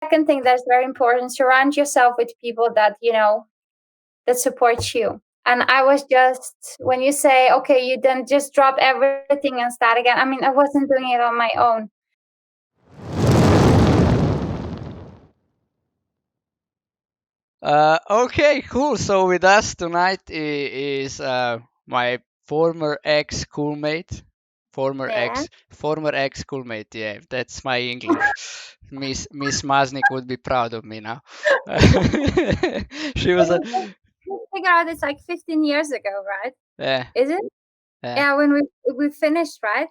second thing that's very important, surround yourself with people that, that support you. And I was just, when you say, okay, you then just drop everything and start again. I mean, I wasn't doing it on my own. Okay, cool. So with us tonight is my former ex schoolmate. Yeah. Former ex schoolmate. Yeah, that's my English. Miss Maznik would be proud of me now. She was a You figure out it's like 15 years ago, right? yeah, Is it? yeah. Yeah, when we finished, right?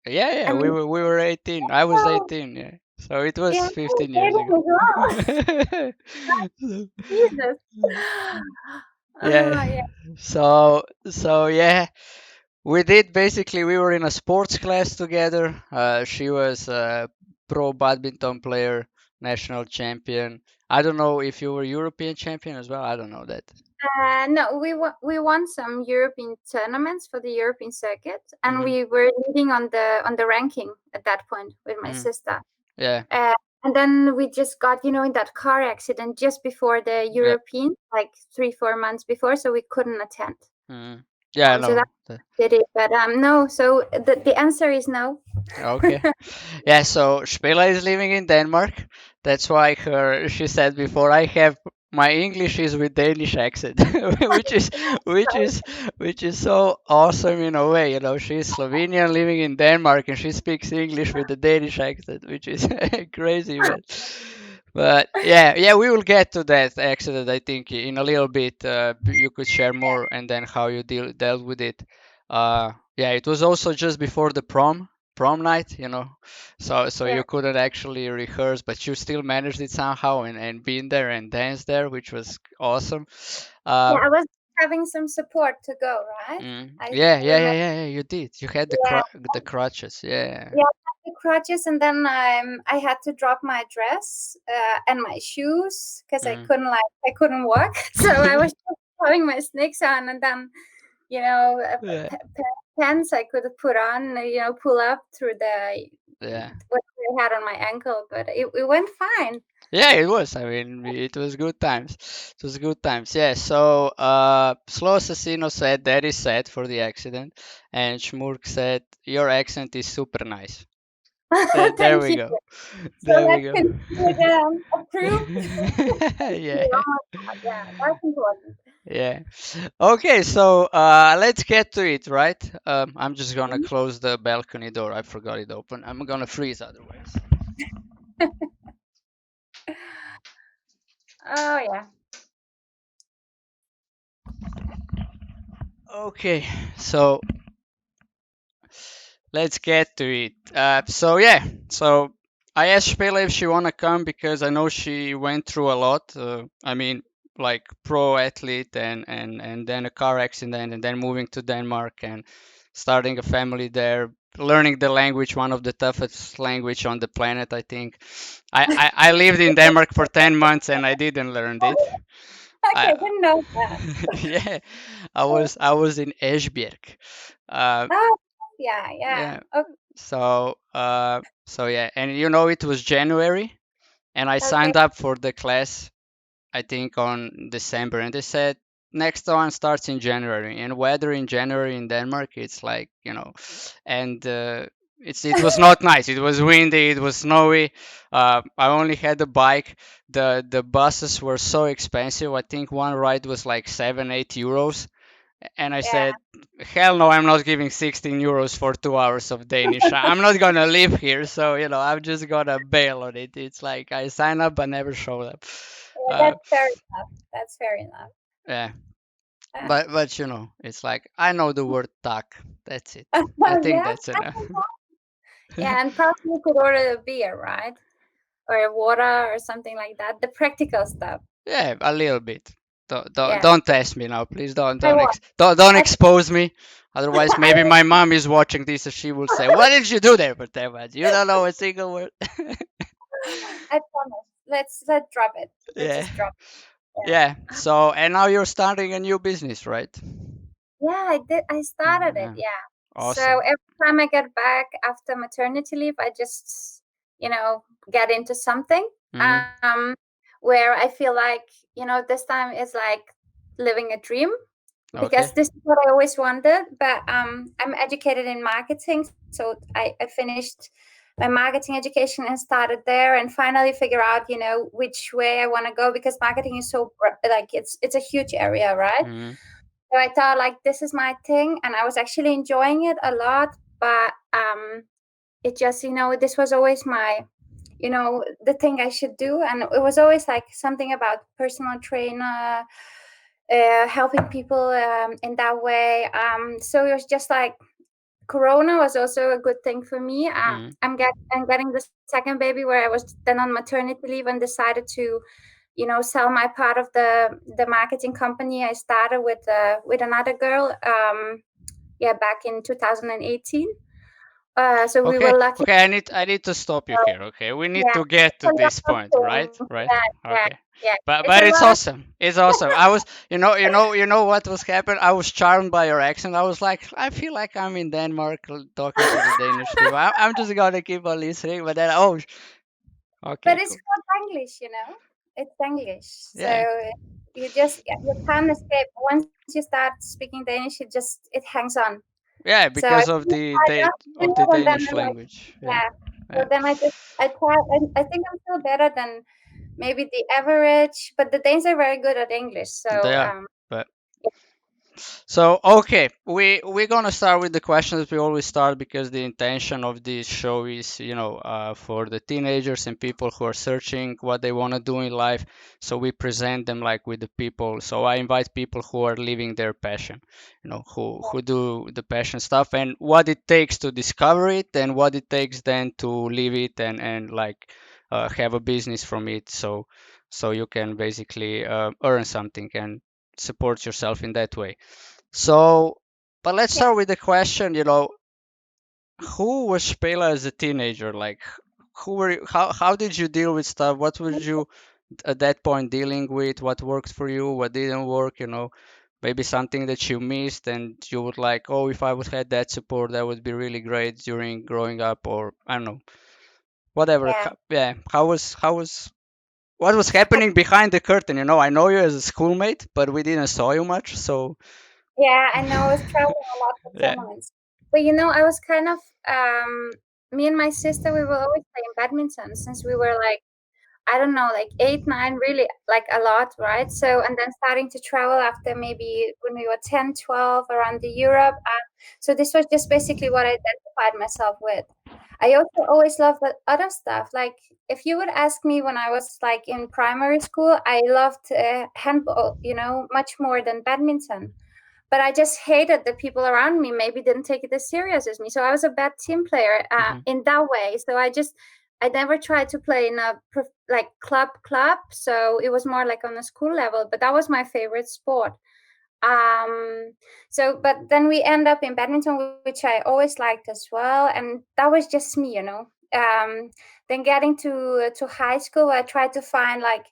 Yeah, yeah, I mean, we were 18. I was oh, 18, yeah. So it yeah, was I was 15 years dating ago. as well. Jesus. Yeah. Yeah. So yeah, we did basically we were in a sports class together. She was a pro badminton player, national champion. I don't know if you were European champion as well. I don't know that. No, we won some European tournaments for the European circuit, and Hmm. we were leading on the ranking at that point with my Mm. sister. Yeah. Uh, and then we just got, in that car accident just before the Yeah. European, like 3-4 months before, so we couldn't attend. Mm. Yeah, I So that know. did it, but no. So the answer is no. Okay. Yeah, so Špela is living in Denmark. That's why she said before I have my English is with Danish accent, which is which is which is so awesome in a way. She's Slovenian living in Denmark and she speaks English with a Danish accent, which is crazy, man. But yeah, we will get to that accident. I think in a little bit. You could share more and then how you dealt with it. Yeah, it was also just before the prom night, so Yeah, you couldn't actually rehearse, but you still managed it somehow and been there and dance there, which was awesome. yeah. uh I was having some support to go, right? yeah, I yeah, yeah, remember. yeah, yeah, you did. You had Yeah, the crutches, yeah. yeah. I had the crutches, and then I had to drop my dress and my shoes because Mm. I couldn't walk. So I was just having my sneaks on, and then Yeah, pants I could put on, pull up through the yeah, what I had on my ankle, but it went fine. yeah, it was. I mean, it was good times. It was good times, yeah. So Slow Assassino said that is sad for the accident, and Schmurk said your accent is super nice. There Thank we you. go. So There we let's go. continue again. Approved. Thank you. Yeah, Oh my God, yeah, that's important. yeah. Okay, so let's get to it, right? I'm just gonna Mhm. close the balcony door. I forgot it open. I'm gonna freeze otherwise. Oh yeah. Okay, so let's get to it. So yeah, so I asked Špela if she wanna come because I know she went through a lot. I mean, like pro athlete and then a car accident and then moving to Denmark and starting a family there, learning the language, one of the toughest language on the planet, I think. I lived in Denmark for 10 months and I didn't learn it. Okay, I didn't know that. yeah, I was in Esbjerg. Uh, Oh yeah, yeah. yeah, Okay, so yeah, and it was January, and I okay. signed up for the class, I think on December, and they said next one starts in January, and weather in January in Denmark, it's like, and it was not nice. It was windy, it was snowy. I only had a bike. The buses were so expensive. I think one ride was like 7-8 euros. And I Yeah, said, hell no, I'm not giving 16 euros for 2 hours of Danish. I'm not gonna live here, so I'm just gonna bail on it. It's like I sign up but never show up. yeah, Uh, that's fair enough. That's fair enough. yeah, Yeah. but it's like I know the word tak. That's it. I think Yeah, that's enough. yeah, and probably you could order a beer, right? Or a water or something like that. The practical stuff. Yeah, a little bit. Yeah, Don't test me now, please. Don't I don't won't. ex- don't, don't I, expose me. Otherwise, I maybe won't. my mom is watching this and she will say, "What did you do there for 10 months? You don't know a single word." I promise. Let's drop it. Let's Yeah. just drop it. Yeah. So, and now you're starting a new business, right? Yeah, I did. I started it. Yeah. Yeah. So Awesome. every time I get back after maternity leave, I just, get into something. Mm. um, where I feel like, this time is like living a dream, because Okay. this is what I always wanted. But I'm educated in marketing, so I finished my marketing education and started there, and finally figure out, which way I want to go, because marketing is so like it's a huge area, right? Mm. So I thought like this is my thing, and I was actually enjoying it a lot. But it just, this was always my, the thing I should do, and it was always like something about personal trainer, helping people in that way. So it was just like Corona was also a good thing for me. Mm. I'm getting the second baby, where I was then on maternity leave and decided to, sell my part of the marketing company I started with another girl. Yeah, back in 2018. So we were Okay, lucky. okay. I need to stop you here. Okay, we need Yeah, to get it's a to this long point, right? thing. Right. Yeah, yeah, Okay. yeah. But It's a it's long. awesome. It's awesome. I was, what was happening. I was charmed by your accent. I was like, I feel like I'm in Denmark talking to the Danish people. I'm just gonna keep on listening. But then, oh, But okay, it's cool. called English, It's English. So Yeah, you can't escape. Once you start speaking Danish, it hangs on. yeah, So I because of finished the my job, and then Danish I'm like, language. Yeah, yeah. So yeah, then I try. I think I'm still better than maybe the average, but the Danes are very good at English. they So are. But so okay, we're gonna start with the questions we always start, because the intention of this show is, for the teenagers and people who are searching what they want to do in life. So we present them like with the people. So I invite people who are living their passion, who do the passion stuff, and what it takes to discover it, and what it takes then to live it, and like have a business from it. So you can basically earn something and support yourself in that way. So, but let's yeah, start with the question, who was Špela as a teenager? Like, who were you, how did you deal with stuff? What were you at that point dealing with? What worked for you? What didn't work? Maybe something that you missed and you would like, oh, if I would had that support, that would be really great during growing up, or I don't know, whatever. yeah. Yeah, what was happening behind the curtain? I know you as a schoolmate, but we didn't saw you much, so Yeah, I know. I was traveling a lot for yeah. 2 months. But I was kind of me and my sister, we were always playing badminton since we were like, I don't know, like 8, 9, really like a lot, right? So, and then starting to travel after maybe when we were 10, 12 around the Europe. So this was just basically what I identified myself with. I also always loved the other stuff. Like if you would ask me when I was like in primary school, I loved handball, much more than badminton. But I just hated the people around me maybe didn't take it as serious as me. So I was a bad team player Hmm. in that way. So I never tried to play in a like club. So it was more like on a school level. But that was my favorite sport. Um, so but then we end up in badminton, which I always liked as well, and that was just me. Then getting to high school, I tried to find like,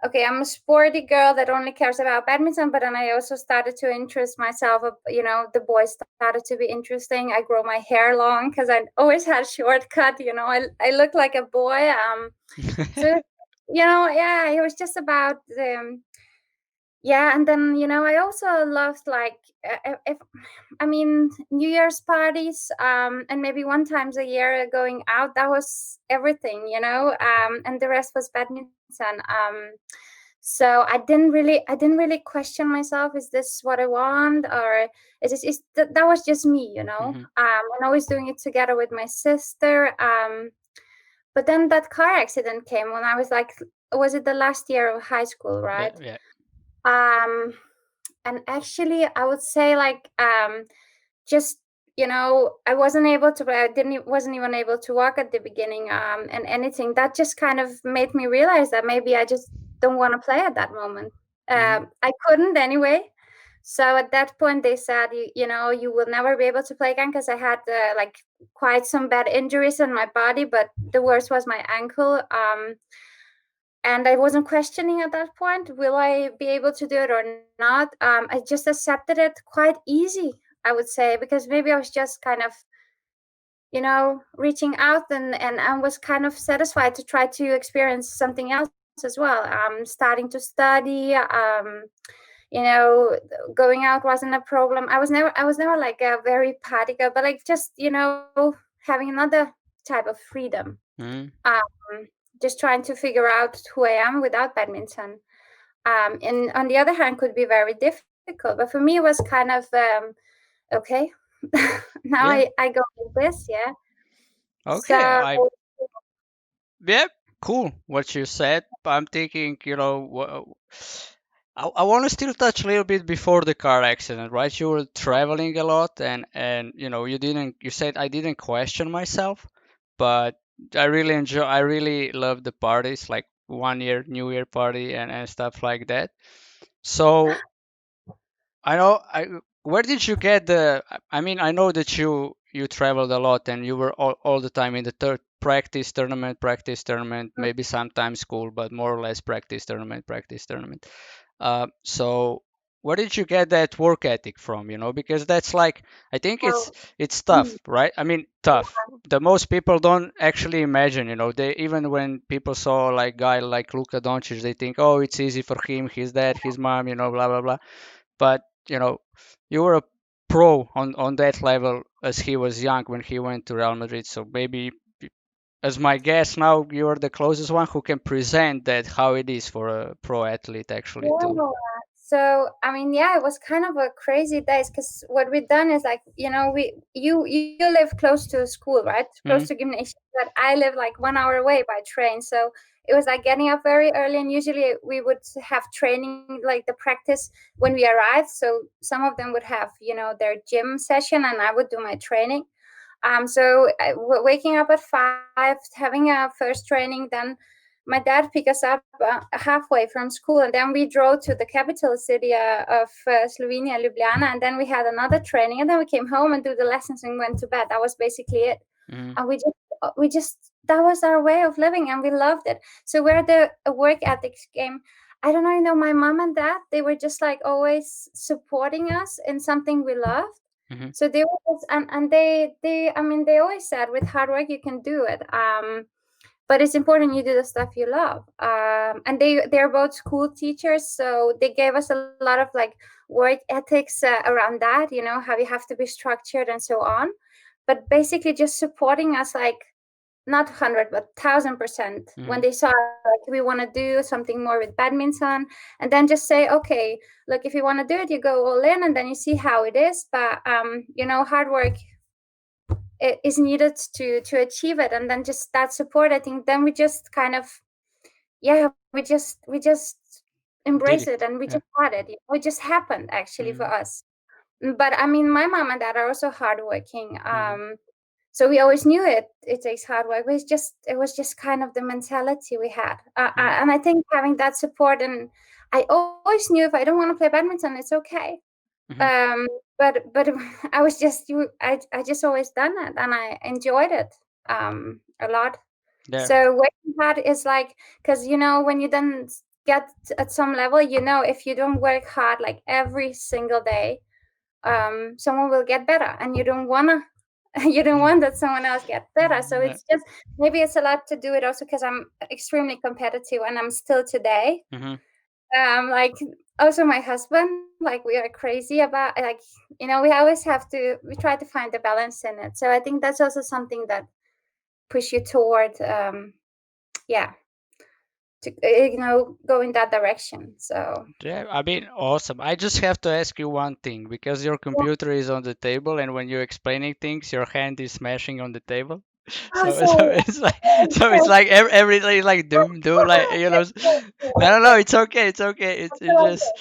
okay, I'm a sporty girl that only cares about badminton, but then I also started to interest myself. The boys started to be interesting. I grow my hair long because I always had short cut. I look like a boy. So yeah, it was just about yeah, and then I also loved like if I mean New Year's parties, and maybe one times a year going out. That was everything, and the rest was badminton. So I didn't really question myself. Is this what I want, or that was just me, Hmm. and always doing it together with my sister. But then that car accident came when I was like, was it the last year of high school, Yeah, right? yeah. Um, and actually I would say like just I wasn't able to, I didn't wasn't even able to walk at the beginning, and anything that just kind of made me realize that maybe I just don't want to play at that moment. Hmm. I couldn't anyway. So at that point they said, you will never be able to play again, because I had like quite some bad injuries in my body, but the worst was my ankle. And I wasn't questioning at that point, will I be able to do it or not? I just accepted it quite easy, I would say, because maybe I was just kind of, reaching out, and I was kind of satisfied to try to experience something else as well. Starting to study. You know, Going out wasn't a problem. I was never like a very party girl, but like just having another type of freedom. Mm, Um, just trying to figure out who I am without badminton. And on the other hand, could be very difficult. But for me, it was kind of okay. Now yeah. I go with this, yeah. Okay. So Yeah, cool what you said. I'm thinking, I want to still touch a little bit before the car accident, right? You were traveling a lot, and you said I didn't question myself, but I really love the parties, like 1 year New Year party and stuff like that. So I know. Where did you get the? I mean, I know that you traveled a lot and you were all the time in the practice tournament, maybe sometimes school, but more or less practice tournament. So where did you get that work ethic from? Because that's like I think well, it's mm, tough, right? I mean, tough. The most people don't actually imagine. They even when people saw like guy like Luka Doncic, they think, oh, it's easy for him. His dad, his mom, blah blah blah, but you were a pro on that level as he was young when he went to Real Madrid. So maybe as my guess now, you're the closest one who can present that how it is for a pro athlete actually too. yeah. So I mean, yeah, it was kind of a crazy days because what we've done is like, you live close to school, right? Close to Mm-hmm, gymnasium, but I live like 1 hour away by train. So it was like getting up very early, and usually we would have training, like the practice when we arrived. So some of them would have, their gym session, and I would do my training. Waking up at 5, having a first training, then my dad picked us up halfway from school, and then we drove to the capital city of Slovenia, Ljubljana, and then we had another training, and then we came home and do the lessons and went to bed. That was basically it. mm-hmm, And we just that was our way of living, and we loved it. So where the work ethics came, I don't know. My mom and dad, they were just like always supporting us in something we loved. mm-hmm, So they were just, and they I mean, they always said with hard work you can do it. But it's important you do the stuff you love. And they're both school teachers, so they gave us a lot of like work ethics around that, how you have to be structured and so on. But basically just supporting us, like not 100 but 1,000% when mm-hmm, they saw like we want to do something more with badminton, and then just say, okay, look, if you want to do it, you go all in, and then you see how it is. But hard work is needed to achieve it, and then just that support, I think, then we just kind of, yeah, we just embrace did it, it? and we just Yeah. had it. It just happened actually for Mm-hmm, us. But I mean, my mom and dad are also hardworking. mm-hmm, So we always knew it takes hard work, but it was just kind of the mentality we had. And I think having that support, and I always knew if I don't want to play badminton, it's okay. mm-hmm, But I was just I just always done it, and I enjoyed it a lot. yeah. So working hard is like, because when you then get at some level, if you don't work hard like every single day, someone will get better, and you don't wanna you don't want that someone else get better. So Yeah. it's just, maybe it's a lot to do it also because I'm extremely competitive, and I'm still today. Mm-hmm. Like, also my husband, like, we are crazy about, like, we always we try to find the balance in it. So I think that's also something that push you toward, yeah, to go in that direction. So Yeah, I mean, awesome. I just have to ask you one thing because your yeah. computer is on the table, and when you're explaining things, your hand is smashing on the table. Oh, So, so sorry. it's like, so it's like every day, like doom, doom, like No, no, no. It's okay. It's okay. It's just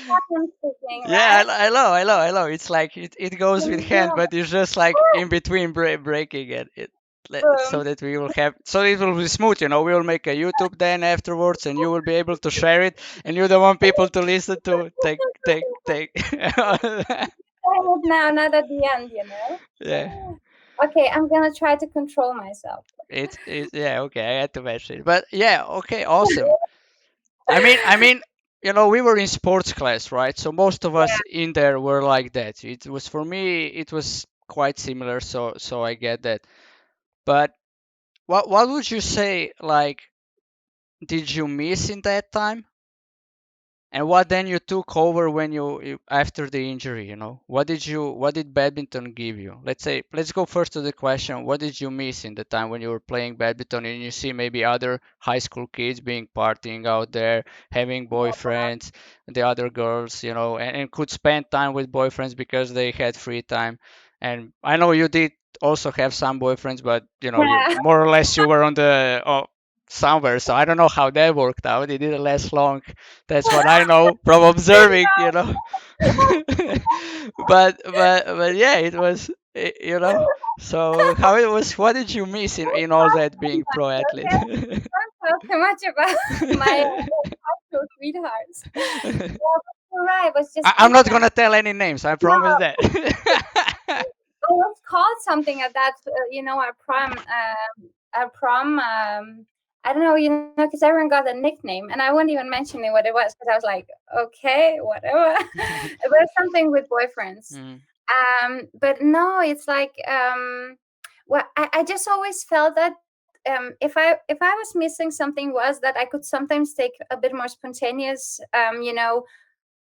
Pattern speaking, Yeah, right? I know. It's like it goes with hand, Yeah. but it's just like in between breaking it. So Boom. that we will have, so it will be smooth. We will make a YouTube then afterwards, and you will be able to share it, and you don't want people to listen to take. Now, not at the end, Yeah, Okay, I'm gonna try to control myself. it's yeah, okay. I had to mention it, but yeah, okay, awesome. I mean, we were in sports class, right? So most of us in there were like that. It was for me, it was quite similar, so I get that. But what would you say, like, did you miss in that time? And what then you took over when you after the injury, what did badminton give you? Let's go first to the question, what did you miss in the time when you were playing badminton and you see maybe other high school kids being partying out there, having boyfriends, the other girls, and could spend time with boyfriends because they had free time. And I know you did also have some boyfriends, but you Yeah. more or less you were on the somewhere, so I don't know how that worked out. It didn't last long, that's what I know from observing. But yeah, it was, So how it was? What did you miss in all that being pro athlete? Okay, don't talk too much about my high school sweethearts. Yeah, but you're right. It was just I'm not different. gonna tell any names. I No, promise that. I was called something at that, our prom. I don't know, because everyone got a nickname, and I wouldn't even mention it what it was because I was like, okay, whatever. It was something with boyfriends. Mm, But no, it's like, well, I just always felt that if I was missing something was that I could sometimes take a bit more spontaneous,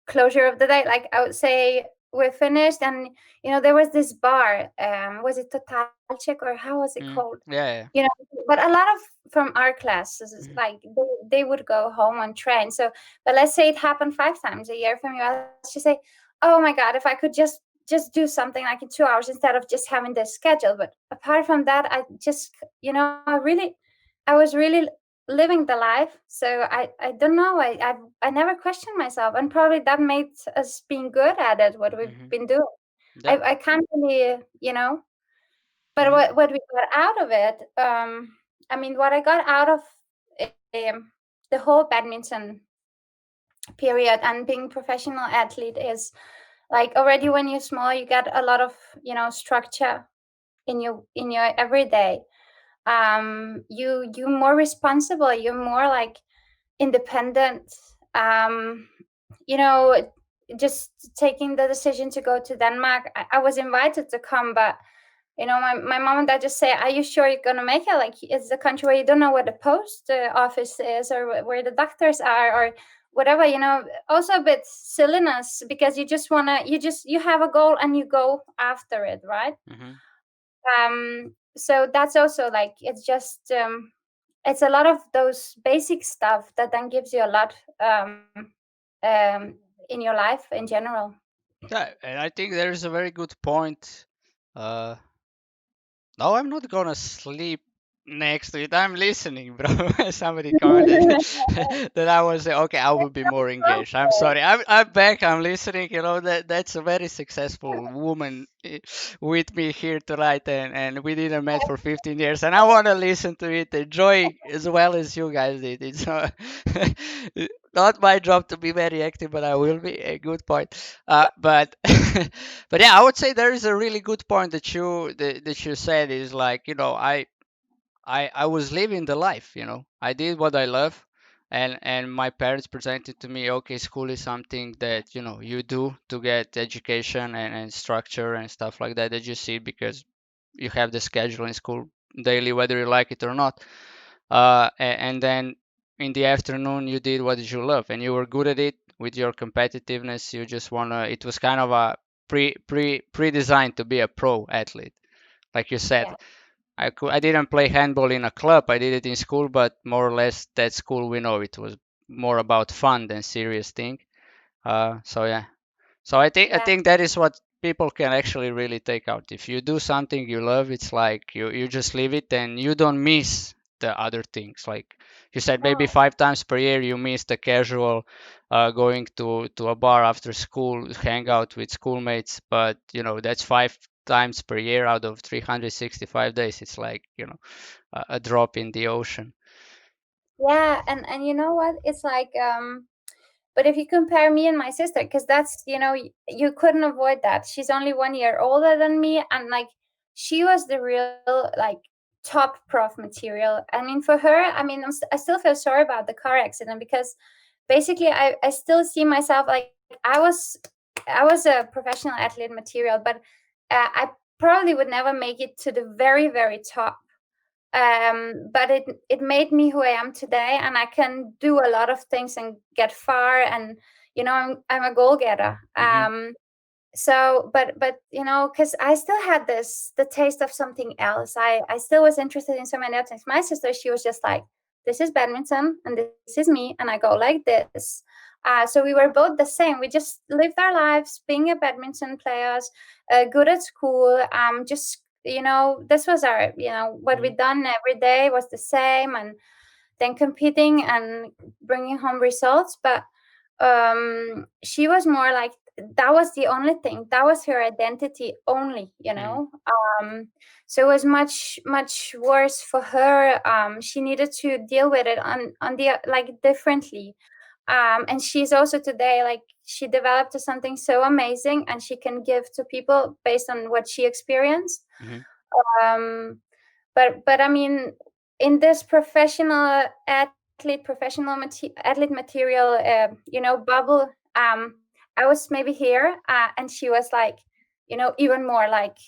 closure of the day. Like I would say we're finished, and there was this bar. Was it Total Check or how was it called? yeah, You know, but a lot of from our classes, yeah. like they would go home on train. So, but let's say it happened 5 times a year from you. I just say, oh my god, if I could just do something like in 2 hours instead of just having this schedule. But apart from that, I just I was really living the life. So I don't know. I never questioned myself, and probably that made us being good at it. What we've Hmm. been doing. Yeah. I can't really. But Hmm. what we got out of it, I mean, what I got out of the whole badminton period and being professional athlete is like already when you're small, you get a lot of structure in your everyday. You're more responsible. You're more like independent. Um, you know, just taking the decision to go to Denmark. I was invited to come, but my mom and dad just say, "Are you sure you're gonna make it? Like, it's a country where you don't know where the post office is, or where the doctors are, or whatever." Also a bit silliness because you have a goal and you go after it, right? Hmm. So that's also like it's a lot of those basic stuff that then gives you a lot um, in your life in general. Yeah, and I think there is a very good point. Uh, No, I'm not gonna sleep next to it. I'm listening, bro. Somebody commented that I was okay. I will be more engaged. I'm sorry. I'm back. I'm listening. That's a very successful woman with me here tonight, and we didn't met for 15 years, and I want to listen to it, enjoy as well as you guys did. It's not my job to be very active, but I will be. A good point. But but yeah, I would say there is a really good point that you said is like, I was living the life. I did what I love, and my parents presented to me, okay, school is something that you do to get education and structure and stuff like that you see because you have the schedule in school daily, whether you like it or not. And then in the afternoon you did what you love and you were good at it with your competitiveness. You just wanna. It was kind of a pre-designed to be a pro athlete, like you said. Yeah, I didn't play handball in a club. I did it in school, but more or less that school we know it was more about fun than serious thing. So yeah, so yeah, I think that is what people can actually really take out. If you do something you love, it's like you just leave it and you don't miss the other things. Like you said, maybe no, 5 times per year you miss the casual going to a bar after school, hang out with schoolmates, but that's 5 times per year out of 365 days. It's like a drop in the ocean. yeah, and you know what? It's like but if you compare me and my sister, because that's you couldn't avoid that. She's only 1 year older than me, and like she was the real like top prof material. I mean, for her, I mean, I still feel sorry about the car accident because basically I still see myself like I was a professional athlete material, but I probably would never make it to the very, very top. But it made me who I am today, and I can do a lot of things and get far. And I'm a goal getter. Mhm. So but because I still had the taste of something else. I still was interested in so many other things. My sister, she was just like, this is badminton and this is me, and I go like this. So we were both the same. We just lived our lives being a badminton players, good at school. Just this was our, what we Mhm. done every day was the same, and then competing and bringing home results. But she was more like, that was the only thing, that was her identity only, Mhm. um so it was much much worse for her. She needed to deal with it on the like differently. And she's also today, like, she developed to something so amazing, and she can give to people based on what she experienced. Mhm. um but I mean, in this professional athlete material, bubble, I was maybe here, and she was like, even more like,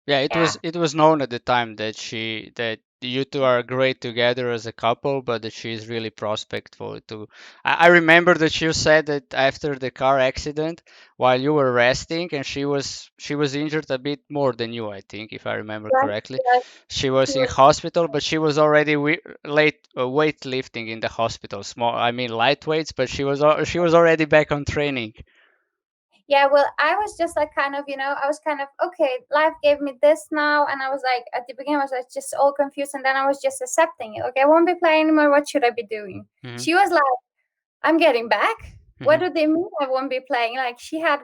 Yeah, yeah. it was known at the time that you two are great together as a couple, but that she's really prospectful too. I remember that you said that after the car accident, while you were resting, and she was injured a bit more than you, I think, if I remember Yes, correctly. yes, She she was in was. hospital, but she was already late weightlifting in the hospital. Small, I mean light weights, but she was already back on training. Yeah, well, I was just like, kind of, I was kind of, okay, life gave me this now. And I was like, at the beginning, I was like just all confused. And then I was just accepting it. Okay, I won't be playing anymore. What should I be doing? Mhm. She was like, I'm getting back. What Mhm. do they mean I won't be playing? Like, she had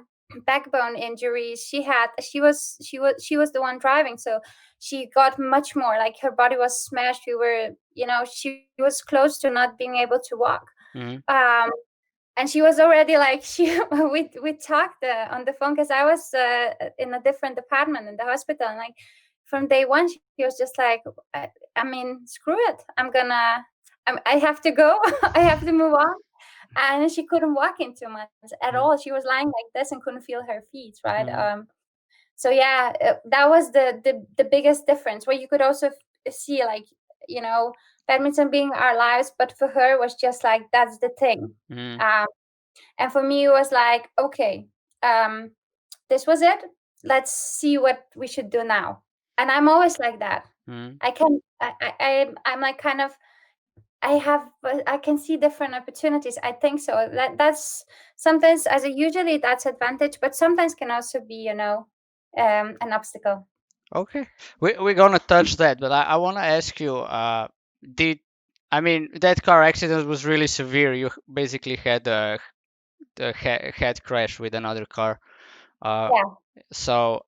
backbone injuries. She was the one driving. So she got much more, like, her body was smashed. She was close to not being able to walk. Mhm. Um, and she was already like, we talked on the phone, because I was in a different department in the hospital. And like, from day one, she was just like, I mean, screw it, I have to go. I have to move on. And she couldn't walk in 2 months at Mhm. all. She was lying like this and couldn't feel her feet, right? Mhm. So yeah, that was the biggest difference, where you could also see, like, you know badminton being our lives, but for her was just like, that's the thing. Mhm. um and for me, it was like, okay, um this was it. Let's see what we should do now. And I'm always like that. Mhm. I'm like, kind of, I can see different opportunities. I think so. That's sometimes, as a usually, that's advantage, but sometimes can also be, an obstacle. Okay, we're gonna touch that, but I want to ask you, did I mean that car accident was really severe? You basically had a head crash with another car. Uh, Yeah. so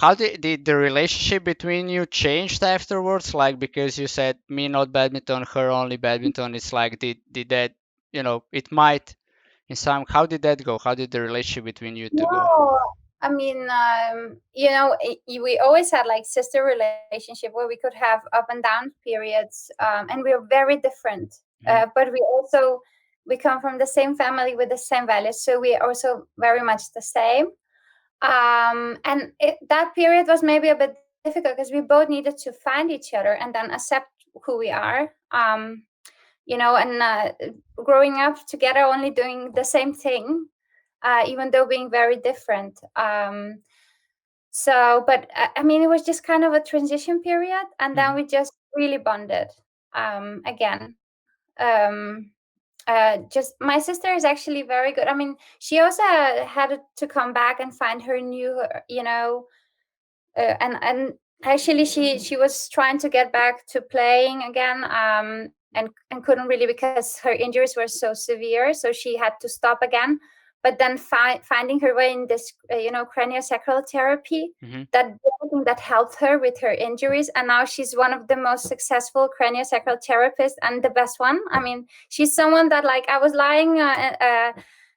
how did the relationship between you changed afterwards? Like because you said me not badminton, her only badminton. It's like did that it might in some how did that go? How did the relationship between you two go? No, I mean, we always had like sister relationship, where we could have up and down periods, and we are very different. Mhm. But we come from the same family with the same values, so we are also very much the same. And that period was maybe a bit difficult, because we both needed to find each other and then accept who we are. And growing up together, only doing the same thing, even though being very different. But I mean, it was just kind of a transition period, and then Mhm. we just really bonded again. Just my sister is actually very good. I mean, she also had to come back and find her new, and actually she was trying to get back to playing again, and couldn't really, because her injuries were so severe, so she had to stop again. But then finding her way in this craniosacral therapy, Mhm. that everything that helped her with her injuries, and now she's one of the most successful craniosacral therapists, and the best one. I mean, she's someone that, like, I was lying,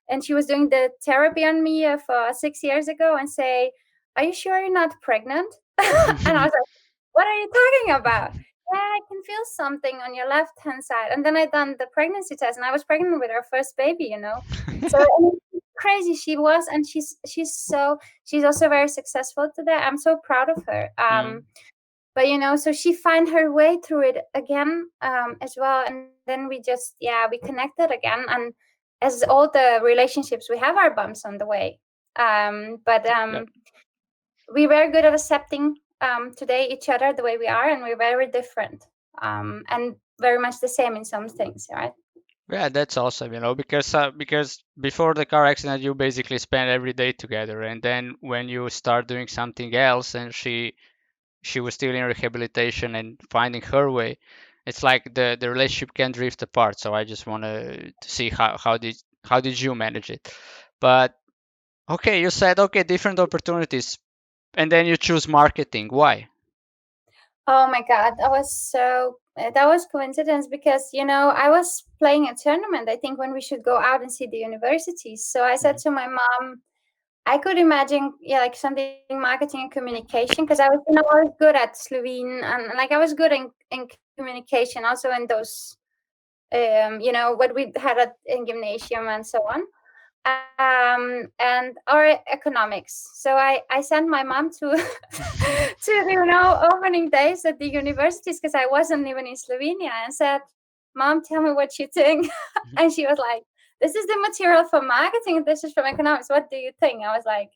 and she was doing the therapy on me for 6 years ago, and say, are you sure you're not pregnant? And I was like, what are you talking about? Yeah, I can feel something on your left hand side. And then I done the pregnancy test, and I was pregnant with our first baby. So crazy she was, and she's also very successful today. I'm so proud of her. Mm. But so she find her way through it again, as well, and then we just, yeah, we connected again. And as all the relationships, we have our bumps on the way. But Yeah. we were good at accepting, today, each other the way we are, and we're very different, and very much the same in some things, right? Yeah, that's awesome, because before the car accident, you basically spent every day together, and then when you start doing something else, and she was still in rehabilitation and finding her way, it's like the relationship can drift apart. So I just want to see how did you manage it? But okay, you said okay, different opportunities, and then you choose marketing. Why? Oh my God, that was coincidence, because I was playing a tournament, I think, when we should go out and see the universities. So I said Hmm. to my mom, I could imagine, yeah, like something marketing and communication, because I was good at Slovene, and like I was good in communication, also in those, what we had in gymnasium and so on, and or economics. So I sent my mom to to opening days at the universities, because I wasn't even in Slovenia, and said, "Mom, tell me what you think." And she was like, "This is the material for marketing. This is from economics. What do you think?" I was like,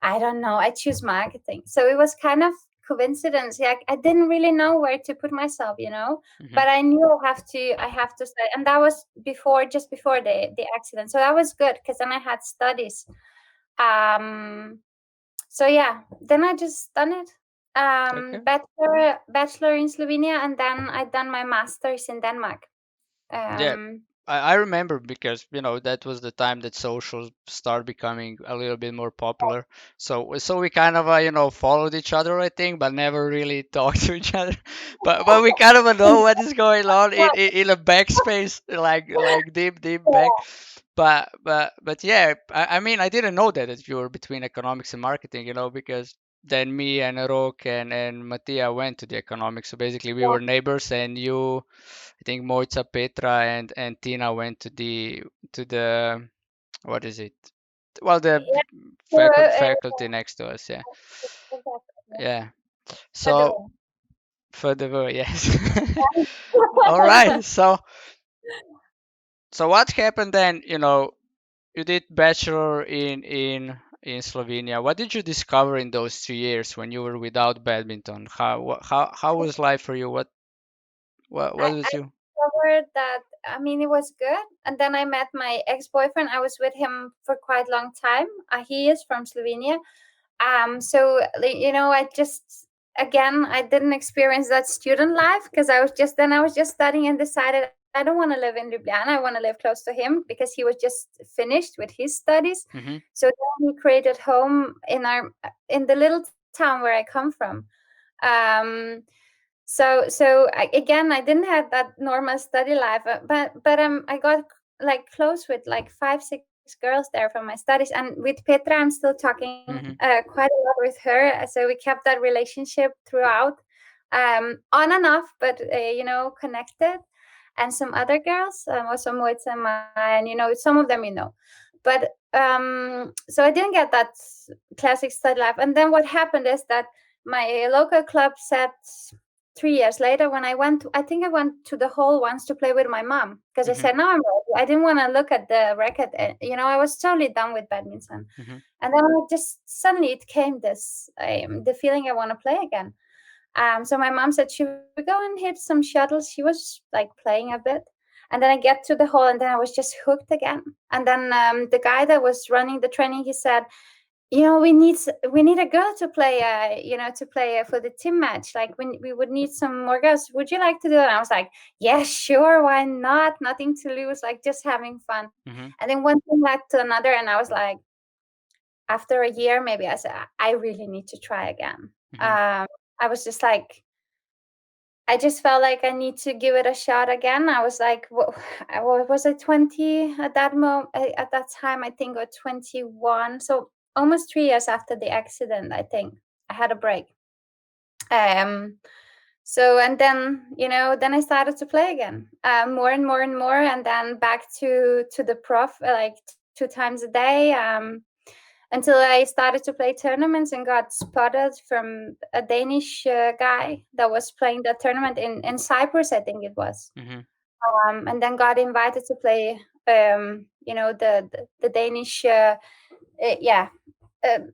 "I don't know. I choose marketing." So it was kind of coincidence. Yeah, I didn't really know where to put myself, Hmm. but I knew I have to study, and that was just before the accident. So that was good, because then I had studies. Um, so yeah, then I just done it. Okay. Bachelor in Slovenia, and then I done my masters in Denmark. Yeah, Um, I remember because that was the time that socials start becoming a little bit more popular. So we kind of followed each other, I think, but never really talked to each other. But we kind of know what is going on in a backspace, like deep back. But yeah, I mean, I didn't know that you were between economics and marketing, because then me and Rok and Mattia went to the economics. So basically, we were neighbors, and I think Mojca, Petra, and Tina went to the what is it? Well, the yeah, so, faculty next to us. Yeah, exactly. yeah. By the So way. further, yes. All right. So what happened then? You did bachelor in Slovenia. What did you discover in those 3 years when you were without badminton? How was life for you? What I was you? discovered that, I mean, it was good. And then I met my ex-boyfriend. I was with him for quite a long time. He is from Slovenia. So I just, again, I didn't experience that student life, because I was just studying, and decided I don't want to live in Ljubljana. I want to live close to him, because he was just finished with his studies. Hmm. So then he created home in the little town where I come from. Um, again, I didn't have that normal study life, but I got like close with like 5 6 girls there from my studies, and with Petra I'm still talking Hmm. quite a lot with her. So we kept that relationship throughout, on and off, but connected. And some other girls, also Moitz and Maya, and some of them, but so I didn't get that classic study life. And then what happened is that my local club said 3 years later, when I think I went to the hall once to play with my mom, because I Hmm. said, no, I'm ready. I didn't want to look at the racket. I was totally done with badminton. Hmm. And then I just suddenly it came the feeling I want to play again. So my mom said, should we go and hit some shuttles? She was like playing a bit. And then I get to the hall, and then I was just hooked again. And then the guy that was running the training, he said, we need a girl to play, for the team match. Like we would need some more girls. Would you like to do it? And I was like, yeah, sure, why not? Nothing to lose, like just having fun. Hmm. And then one thing led to another, and I was like, after a year, maybe I said, I really need to try again. Hmm. Um, I was just like, I just felt like I need to give it a shot again. I was like, was I 20 at that moment? At that time, I think, or 21. So almost 3 years after the accident, I think I had a break. Um, so and then then I started to play again, more and more and more, and then back to the prof, like to two times a day. Until I started to play tournaments and got spotted from a Danish guy that was playing that tournament in Cyprus, I think it was. Mhm. And then got invited to play, the Danish, yeah,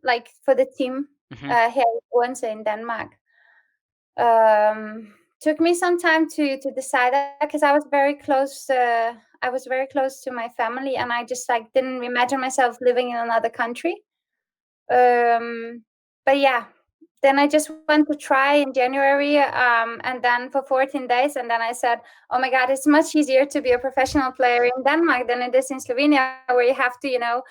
like for the team Mhm. here in Odense in Denmark. Took me some time to decide that because I was very close. I was very close to my family, and I just like didn't imagine myself living in another country. But yeah, then I just went to try in January, and then for 14 days, and then I said, "Oh my God, it's much easier to be a professional player in Denmark than it is in Slovenia, where you have to,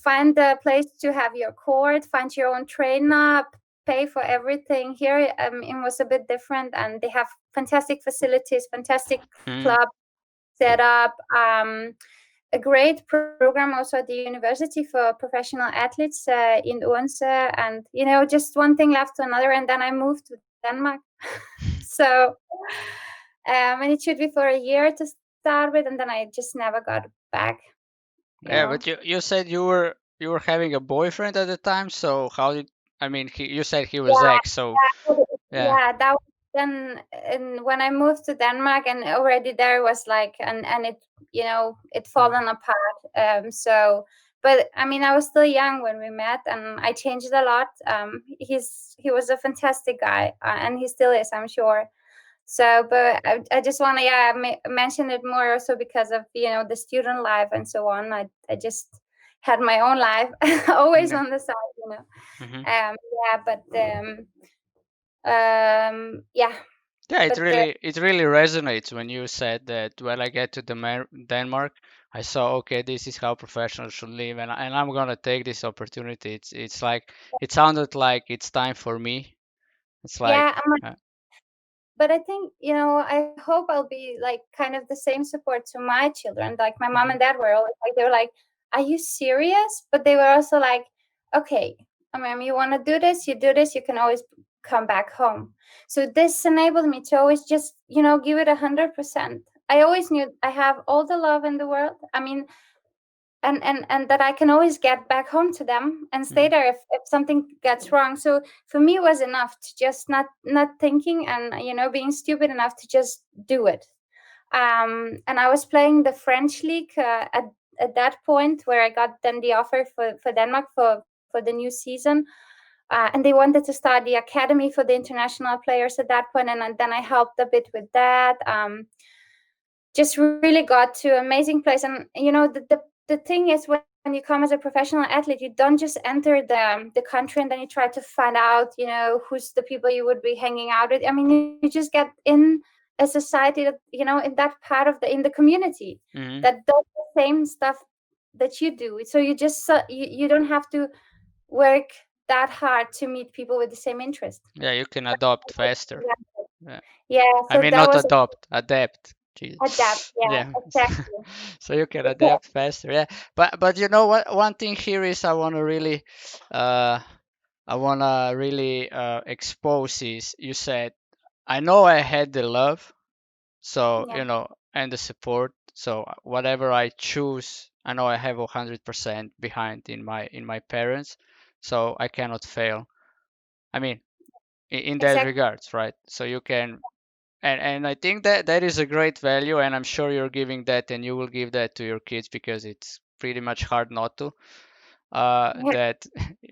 find the place to have your court, find your own trainer, pay for everything. Here, it was a bit different, and they have fantastic facilities, fantastic Mhm. club set up, a great program also at the university for professional athletes in Odense, and just one thing left to another, and then I moved to Denmark. So, and it should be for a year to start with, and then I just never got back. You Yeah, know. but you said you were having a boyfriend at the time, so how did I mean you said he was Yeah, ex, so yeah. yeah, that was then, and when I moved to Denmark, and already there was like, and it, it Mm. fallen apart. So, but I mean, I was still young when we met, and I changed a lot. He was a fantastic guy, and he still is, I'm sure. So, but I just want to, yeah, mention it more also because of the student life and so on. I just had my own life always Yeah. on the side. Hmm. Yeah, but yeah, Yeah, it but really it really resonates when you said that when I get to Denmark, I saw okay, this is how professionals should live, and I'm gonna take this opportunity. It's like it sounded like it's time for me. It's like yeah, uh, but I think, I hope I'll be like kind of the same support to my children. Like my mom mhm, and dad were always like, they were like, "Are you serious?" But they were also like, "Okay, I mean, you want to do this, you do this. You can always come back home." So this enabled me to always just, give it 100%. I always knew I have all the love in the world. I mean, and that I can always get back home to them and stay mhm, there if something gets wrong. So for me, it was enough to just not thinking and being stupid enough to just do it. And I was playing the French league at that point where I got then the offer for Denmark for the new season. And they wanted to start the academy for the international players at that point, and then I helped a bit with that. Just really got to amazing place, and the thing is, when you come as a professional athlete, you don't just enter the country and then you try to find out who's the people you would be hanging out with. I mean, you just get in a society that in that part of in the community mhm. that does the same stuff that you do. So you just you don't have to work that hard to meet people with the same interest. Yeah, you can adopt faster. Yeah. Yeah, I so mean, that not was adopt, adapt. Gee. adapt. Yeah, Yeah. exactly. So you can adapt faster. Yeah. But you know what? One thing here is uh I wanna really expose is you said I know I had the love, so Yeah, and the support. So whatever I choose, I know I have 100% behind in my parents, so I cannot fail. I mean, in that exactly. regards, right? So you can and I think that that is a great value, and I'm sure you're giving that, and you will give that to your kids because it's pretty much hard not to. Yeah, That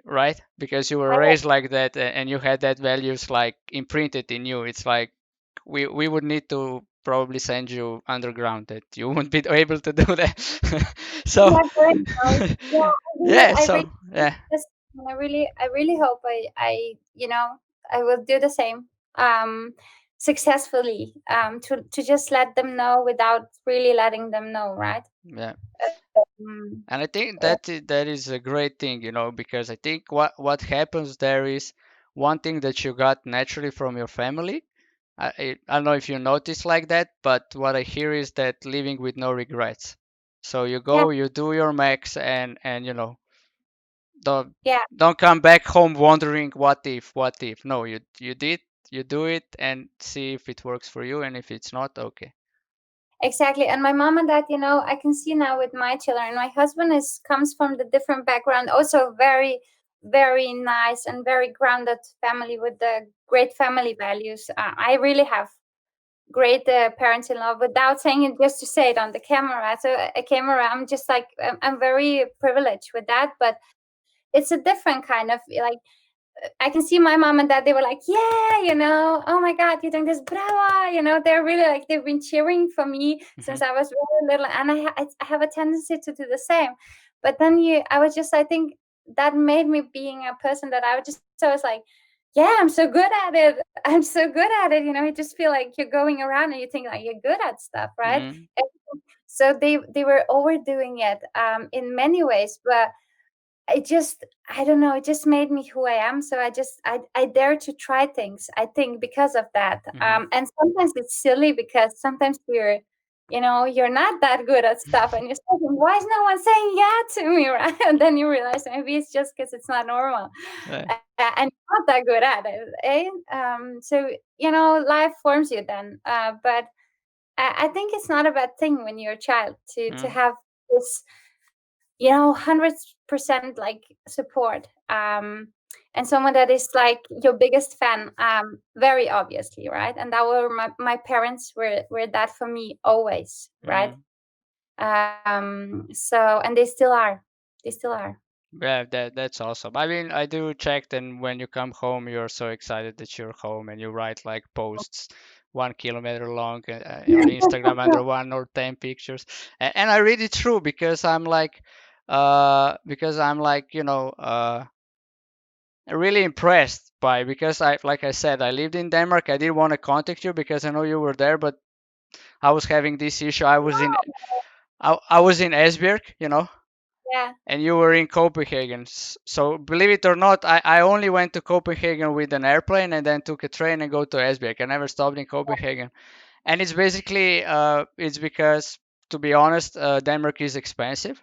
right? Because you were I raised like that, and you had that values like imprinted in you. It's like we would need to probably send you underground that you won't be able to do that. So yeah, very nice. Yeah, yeah, I really, so yeah, just, I really hope I will do the same, successfully, to just let them know without really letting them know, right? yeah. Mm, And I think uh, that is a great thing, because I think what happens there is one thing that you got naturally from your family. I don't know if you notice like that, but what I hear is that living with no regrets. So you yeah, go, you do your max, and don't yeah. don't come back home wondering what if. No, you did, you do it, and see if it works for you, and if it's not, okay. Exactly. And my mom and dad, I can see now with my children. My husband is comes from the different background, also very, very nice and very grounded family with the great family values. I really have great parents in law without saying it, just to say it on the camera. So a camera, I'm just like, I'm very privileged with that, but it's a different kind of like, I can see my mom and dad, they were like, yeah, oh my God, you're doing this, brava. They're really like, they've been cheering for me Hmm. since I was very little. And I have a tendency to do the same. But then I was just, I think that made me being a person that I was just, so I was like, yeah, I'm so good at it. I'm so good at it. You just feel like you're going around and you think like you're good at stuff, right? Hmm. And so they were overdoing it in many ways, but I don't know, it just made me who I am. So I dare to try things, I think, because of that. Hmm. And sometimes it's silly because sometimes you're not that good at stuff and you're thinking, why is no one saying yeah to me, right? And then you realize maybe it's just because it's not normal. Yeah. And you're not that good at it, eh? So life forms you then. But I think it's not a bad thing when you're a child to Mm. have this 100% like support, and someone that is like your biggest fan, very obviously, right? And that were my parents were that for me always, right? Mm. So, and they still are. Yeah, that's awesome. I mean, I do check then when you come home, you're so excited that you're home and you write like posts 1 kilometer long on Instagram under 1 or 10 pictures. And I read it through because I'm like, really impressed by because like I said, I lived in Denmark. I didn't want to contact you because I know you were there, but I was having this issue. I was in Esbjerg, Yeah, and you were in Copenhagen. So believe it or not, I only went to Copenhagen with an airplane and then took a train and go to Esbjerg. I never stopped in Copenhagen. And it's basically it's because, to be honest, Denmark is expensive.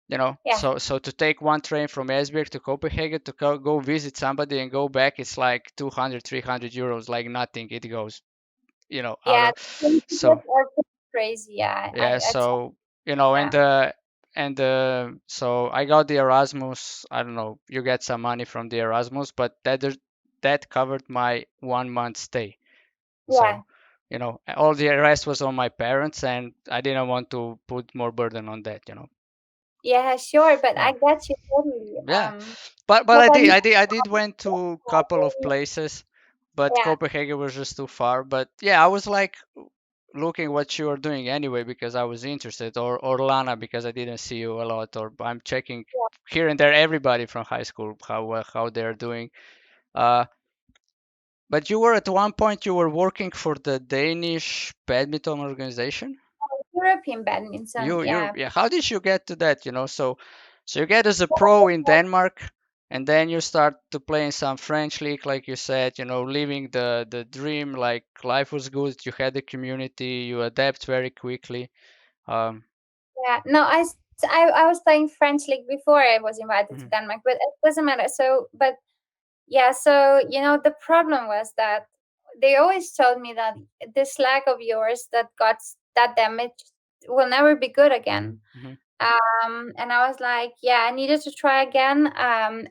yeah, So to take one train from Esbjerg to Copenhagen to go visit somebody and go back, it's like 200, 300 euros, like nothing. It goes, out yeah. of. Things So are crazy. Yeah, yeah, so yeah, so I got the Erasmus. I don't know, you get some money from the Erasmus, but that covered my 1 month stay. yeah, So, all the rest was on my parents, and I didn't want to put more burden on that. yeah. Sure, but I Yeah, get you totally. yeah. But But I then, did went to a couple of places, but yeah, Copenhagen was just too far. But yeah, I was like looking what you are doing anyway because I was interested, or Lana because I didn't see you a lot, or I'm checking here and there everybody from high school how they're doing. Uh, but you were at one point you were working for the Danish badminton organization. European badminton. You Yeah, Yeah. How did you get to that? So you get as a pro in Denmark, and then you start to play in some French league, like you said. Living the dream. Like life was good. You had the community. You adapt very quickly. Um, yeah. No, I was playing French league before I was invited to mhm, Denmark, but it doesn't matter. So, but yeah, so the problem was that they always told me that this leg of yours that got that damaged will never be good again. mhm, And I was like, yeah, I needed to try again. And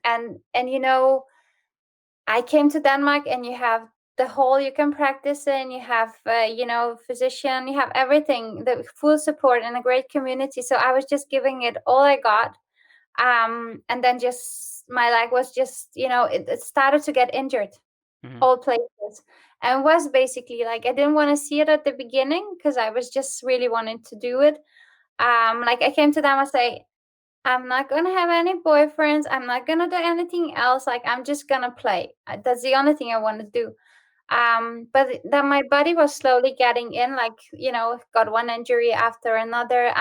I came to Denmark, and you have the whole you can practice in. You have physician. You have everything, the full support, and a great community. So I was just giving it all I got. And then just my leg was just it started to get injured mhm, all places, and was basically like I didn't want to see it at the beginning because I was just really wanting to do it. Like I came to them and say, I'm not gonna have any boyfriends. I'm not gonna do anything else. Like I'm just gonna play. That's the only thing I want to do. But then my body was slowly getting in. Like got one injury after another.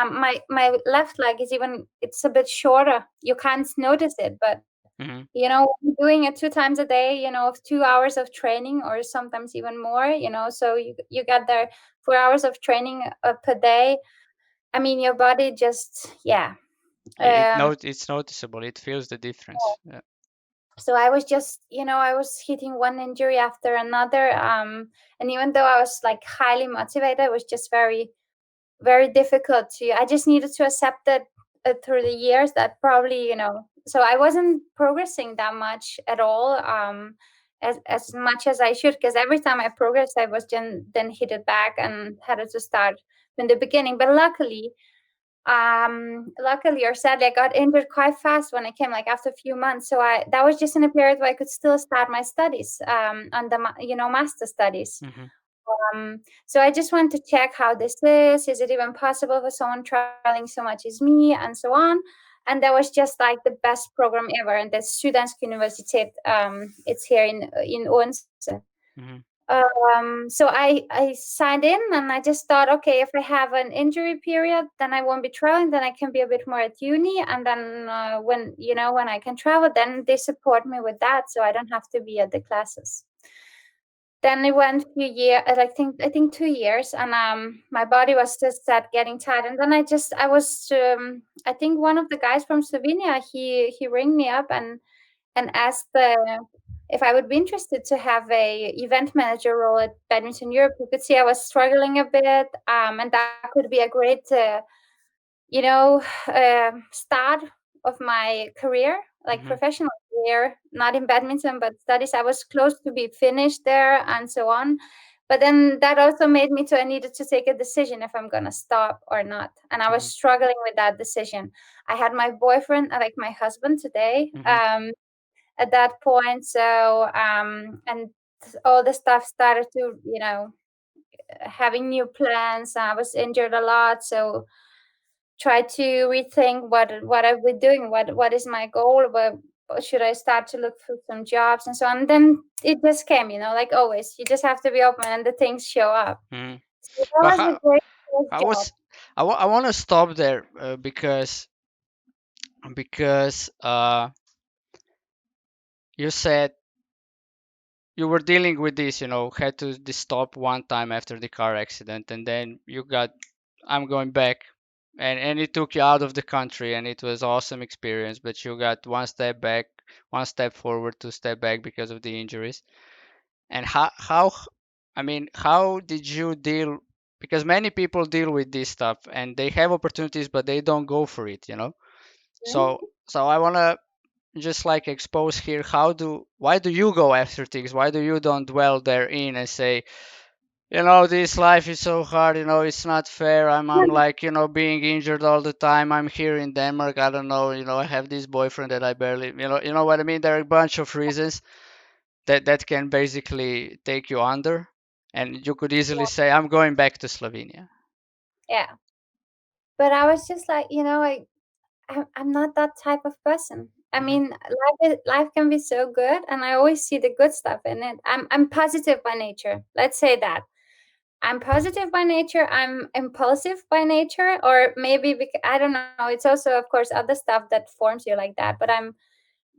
My left leg is even it's a bit shorter. You can't notice it, but mhm. doing it 2 times a day. Of 2 hours of training, or sometimes even more. So you get there 4 hours of training per day. I mean, your body just yeah. Um, It's noticeable. It feels the difference. Yeah. so I was just I was hitting one injury after another, and even though I was like highly motivated, I was just very very difficult to. I just needed to accept it through the years that probably, so I wasn't progressing that much at all, as much as I should, because every time I progressed, I was then hit it back and had to start from the beginning. But luckily or sadly, I got injured quite fast when I came, like after a few months. So I that was just in a period where I could still start my studies, on the master studies. Hmm. So I just want to check how this is. Is it even possible for someone traveling so much as me, and so on. And that was just like the best program ever. And that's Syddansk Universitet. It's here in Odense. Hmm. So I signed in, and I just thought, okay, if I have an injury period, then I won't be traveling. Then I can be a bit more at uni, and then when I can travel, then they support me with that, so I don't have to be at the classes. Then it went few years, I think 2 years, and my body was just that getting tired. And then I was I think one of the guys from Slovenia, he rang me up and asked if I would be interested to have a event manager role at Badminton Europe. You could see I was struggling a bit, and that could be a great you know start of my career, like Hmm. professional career, not in badminton but studies. I was close to be finished there and so on. But then that also made me to I needed to take a decision if I'm going to stop or not, and I was Hmm. struggling with that decision. I had my boyfriend, like my husband today, Hmm. at that point. So and all the stuff started to having new plans. I was injured a lot, so try to rethink what I've been doing, what is my goal, what should I start to look for some jobs and so on. Then it just came, like always, you just have to be open and the things show up. Hmm. So that But was a great first I job. was I want to stop there because you said you were dealing with this, had to stop one time after the car accident, and then you got, I'm going back, and it took you out of the country, and it was awesome experience, but you got one step back, one step forward, two step back because of the injuries. And I mean, how did you deal? Because many people deal with this stuff, and they have opportunities, but they don't go for it. So Mhm. so I wanna just like expose here, why do you go after things, why do you don't dwell therein and say, this life is so hard, it's not fair, I'm like, being injured all the time, I'm here in Denmark, I don't know, I have this boyfriend that I barely, you know what I mean, there are a bunch of reasons that can basically take you under, and you could easily say, I'm going back to Slovenia. Yeah, but I was just like, I'm not that type of person. I Hmm. mean, life can be so good, and I always see the good stuff in it. I'm positive by nature. Let's say that. I'm positive by nature. I'm impulsive by nature, or maybe because, I don't know. It's also, of course, other stuff that forms you like that. But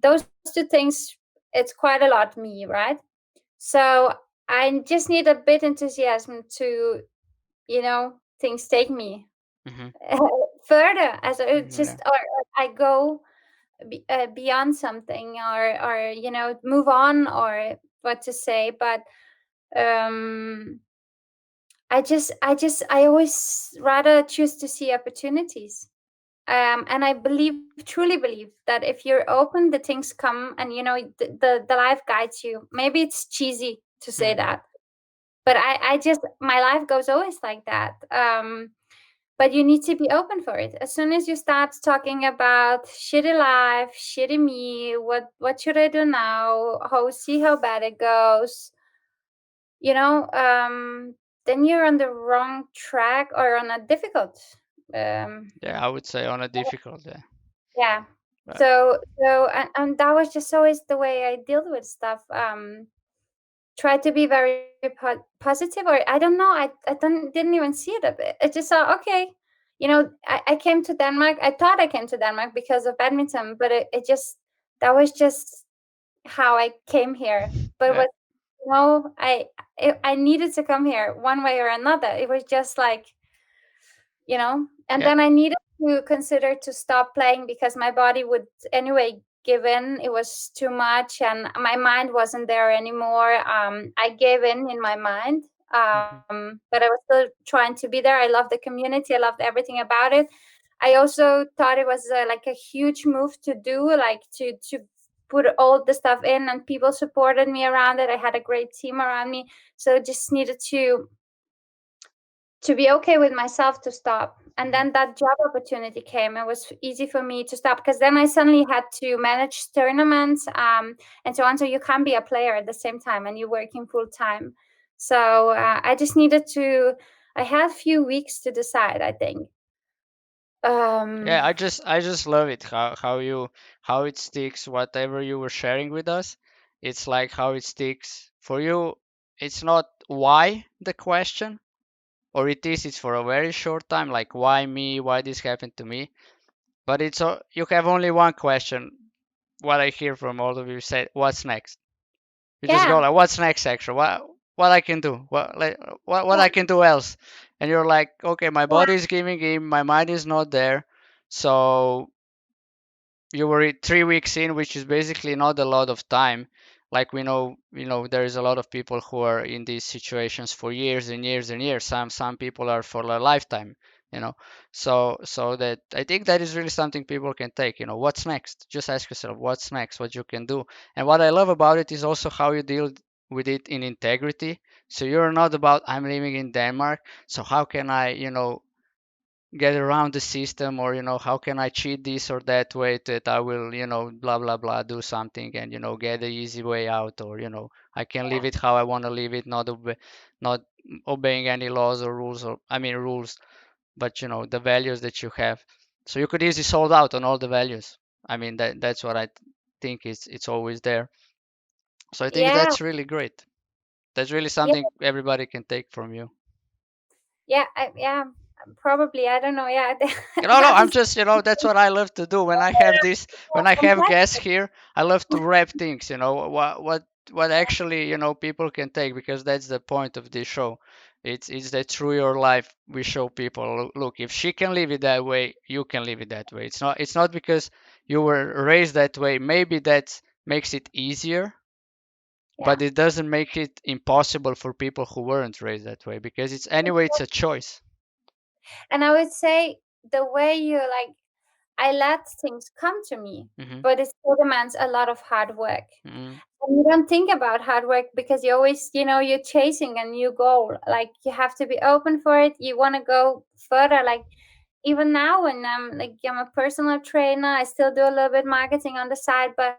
those two things. It's quite a lot me, right? So I just need a bit enthusiasm to, things take me Hmm. further, as it Yeah. just, or I go beyond something, or move on, or what to say. But um I always rather choose to see opportunities. And I truly believe that if you're open, the things come, and the life guides you. Maybe it's cheesy to say Hmm. that, but I just, my life goes always like that. But you need to be open for it. As soon as you start talking about shitty life, shitty me, what should I do now? How bad it goes, you know um then you're on the wrong track, or on a difficult, um Yeah, I would say on a difficult, yeah. yeah. But, And that was just always the way I deal with stuff. Try to be very positive, or I don't know, I didn't even see it a bit. I just thought, okay, I came to Denmark. I thought I came to Denmark because of badminton, but it just, that was just how I came here. But it yeah, was, I needed to come here one way or another. It was just like, and yeah. then I needed to consider to stop playing because my body would anyway give in. It was too much, and my mind wasn't there anymore. I gave in my mind. Hmm. But I was still trying to be there. I loved the community. I loved everything about it. I also thought it was like a huge move to do, like to put all the stuff in, and people supported me around it. I had a great team around me, so just needed to be okay with myself to stop. And Hmm. then that job opportunity came. It was easy for me to stop because then I suddenly had to manage tournaments, and so on. So you can't be a player at the same time and you're working full time. So I just needed to. I had a few weeks to decide, I think. Yeah, Um, I just love it how it sticks whatever you were sharing with us. It's like how it sticks for you. It's not why the question, or it's for a very short time, like why me, why this happened to me. But you have only one question. What I hear from all of you say, what's next? You just go yeah, like, what's next, actually? What I can do? What yeah, I can do else? And you're like, okay, my yeah, body is giving in, my mind is not there. So you were 3 weeks in, which is basically not a lot of time. Like there is a lot of people who are in these situations for years and years and years. Some people are for a lifetime. You know, so that I think that is really something people can take. What's next? Just ask yourself, what's next? What you can do. And what I love about it is also how you deal with it in integrity. So you're not about I'm living in Denmark, so how can I, get around the system, or how can I cheat this or that way that I will blah blah blah do something and get the easy way out, or I can live it how I want to live it, not obeying any laws or rules, or I mean rules, but the values that you have. So you could easily sold out on all the values. I mean that's what I think is it's always there. So I think yeah, that's really great. That's really yeah, something everybody can take from you. yeah, yeah. Probably, I don't know. Yeah, No, that I'm is just, that's what I love to do when I have this, when I have complex. guests here. I love to wrap things, what actually, people can take, because that's the point of this show. It's that through your life we show people, look, if she can live it that way, you can live it that way. It's not because you were raised that way. Maybe that makes it easier, Yeah. but it doesn't make it impossible for people who weren't raised that way, because it's a choice. And I would say the way you like, I let things come to me, Hmm. but it still demands a lot of hard work. Hmm. And you don't think about hard work because you always, you're chasing a new goal. Like you have to be open for it. You want to go further. Like even now when I'm a personal trainer, I still do a little bit marketing on the side, but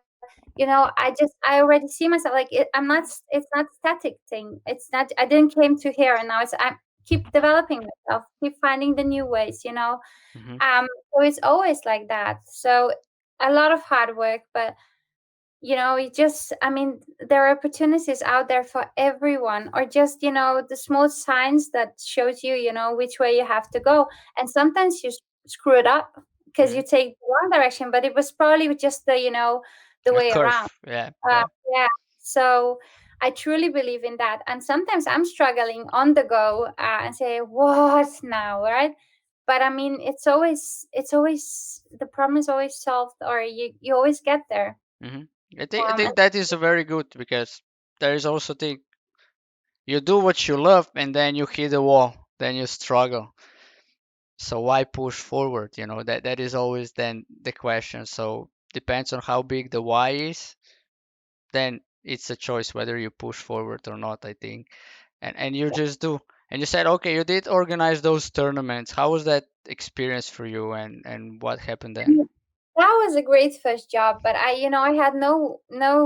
I already see myself like I'm not. It's not static thing. It's not. I didn't came to here and now I keep developing myself, keep finding the new ways. Hmm. So it's always like that. So a lot of hard work, but you just, I mean, there are opportunities out there for everyone, or just, the small signs that shows you, which way you have to go. And sometimes you screw it up because Hmm. you take the wrong direction, but it was probably just the A way around. curve. Yeah, Uh, yeah. yeah. So I truly believe in that. And sometimes I'm struggling on the go and say, what now? Right. But I mean, it's always, the problem is always solved, or you always get there. Hmm. I think And that is a very good, because there is also thing, you do what you love and then you hit a wall, then you struggle. So why push forward? That is always then the question. So depends on how big the why is, then it's a choice whether you push forward or not, I think. And you just do. And you said, okay, you did organize those tournaments. How was that experience for you, and what happened then? that was a great first job, but I had no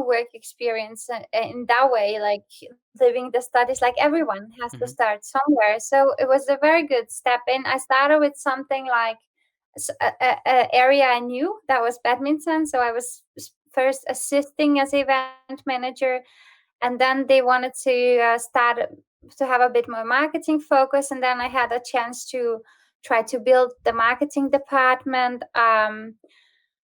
work experience in that way, like living the studies. Like everyone has to Hmm. start somewhere, so it was a very good step in. I started with something like a area I knew, that was badminton. So I was first assisting as event manager, and then they wanted to start to have a bit more marketing focus, and then I had a chance to try to build the marketing department.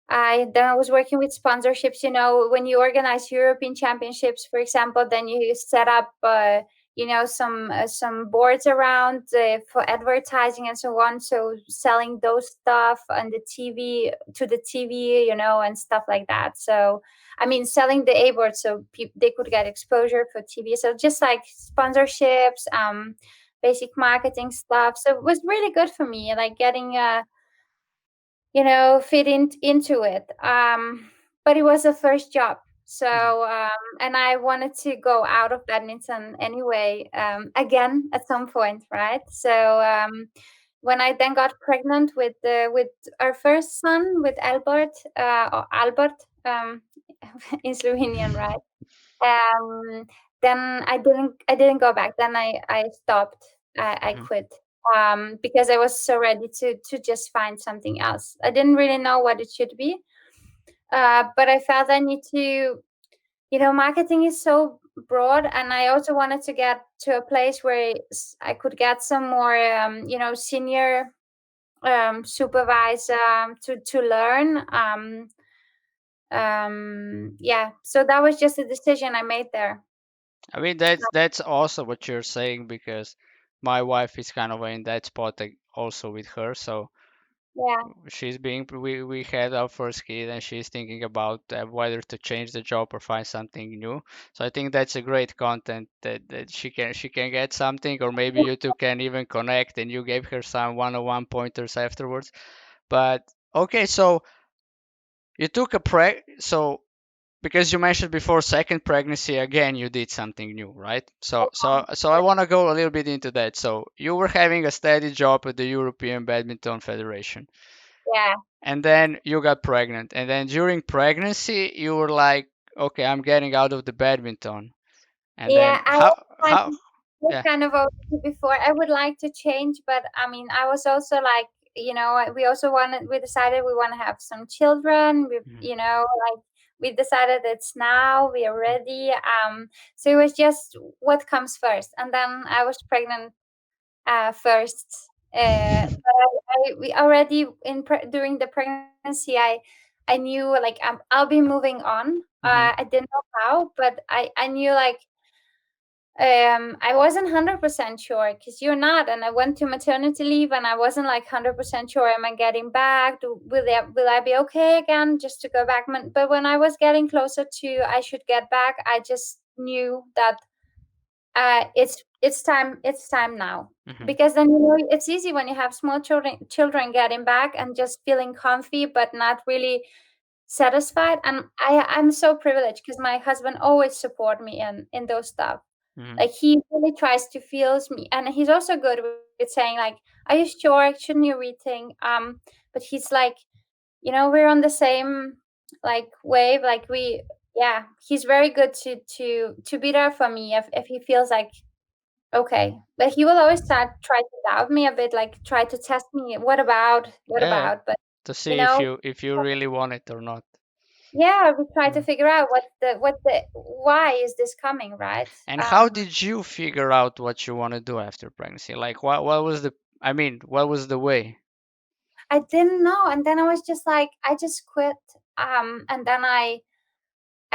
I was working with sponsorships. When you organize European championships, for example, then you set up some boards around for advertising and so on. So selling those stuff on the TV to the TV, and stuff like that. So I mean, selling the A board so they could get exposure for TV. So just like sponsorships, basic marketing stuff. So it was really good for me, like getting fit into it. But it was a first job. Mhm. So, and I wanted to go out of badminton anyway, again at some point, right? So, when I then got pregnant with our first son, with Albert, or Albert, in Slovenian, right? Um, then I didn't go back. Then I stopped. I Mhm. quit, because I was so ready to just find something else. I didn't really know what it should be, but I felt I need to. Marketing is so broad, and I also wanted to get to a place where I could get some more, senior supervisor, to learn. Yeah, so that was just a decision I made there. I mean, that's also what you're saying, because my wife is kind of in that spot, like, also with her. So Yeah. we had our first kid, and she's thinking about whether to change the job or find something new. So I think that's a great content that she can get something, or maybe you two can even connect, and you gave her some one-on-one pointers afterwards. But okay, so you took a so because you mentioned before second pregnancy, again you did something new, right? So I want to go a little bit into that. So you were having a steady job at the European Badminton Federation, Yeah. and then you got pregnant, and then during pregnancy you were like, okay, I'm getting out of the badminton. And then Yeah, I how was yeah. kind of okay before. I would like to change, but I mean, I was also like, we decided we want to have some children. Mhm. Like we decided it's now, we are ready. So it was just what comes first. And then I was pregnant first. But we already during the pregnancy, I knew like I'll be moving on. Mhm. I didn't know how, but I knew like I wasn't 100% sure because you're not, and I went to maternity leave, and I wasn't like 100% sure. Am I getting back? Will I be okay again? Just to go back, but when I was getting closer to I should get back, I just knew that it's time now, Mhm. because then it's easy when you have small children getting back and just feeling comfy but not really satisfied. And I'm so privileged because my husband always support me in those stuff. Mhm. Like he really tries to feels me, and he's also good with saying like, "Are you sure? Shouldn't you rethink?" But he's like, we're on the same like wave. Like yeah, he's very good to be there for me if he feels like okay. But he will always try to doubt me a bit, like try to test me. What about? What Yeah, about? But to you see if know, you really want it or not. yeah, we try to Mhm. figure out what the why is this coming, right? And how did you figure out what you want to do after pregnancy? Like, what was the, I mean, what was the way? I didn't know, and then I was just like, I just quit. And then I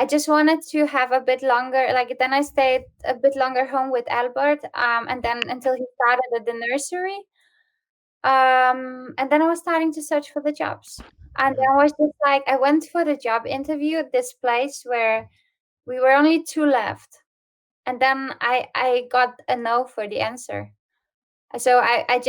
just wanted to have a bit longer. Like then I stayed a bit longer home with Albert. And then until he started at the nursery. And then I was starting to search for the jobs. And Mhm. then I was just like, I went for the job interview at this place where we were only two left. And then I got a no for the answer. So I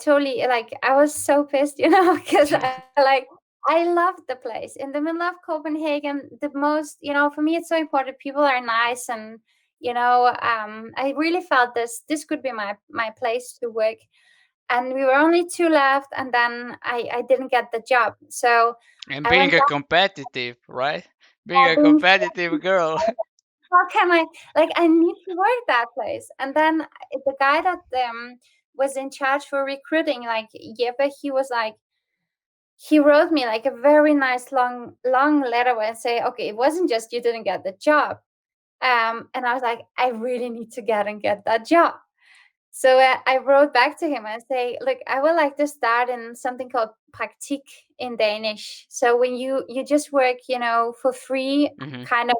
totally like I was so pissed, because I like I loved the place in the middle of Copenhagen. The most, for me, it's so important. People are nice, and I really felt this could be my place to work. And we were only two left, and then I didn't get the job. So And I being went a back competitive, right? Being a being competitive girl. how can I like I need to work that place. And then the guy that was in charge for recruiting, like Jeppe, he wrote me like a very nice long letter and say, okay, it wasn't just you didn't get the job. And I was like, I really need to get that job. So I wrote back to him and say, look, I would like to start in something called praktik in Danish. So when you just work, for free, Hmm. kind of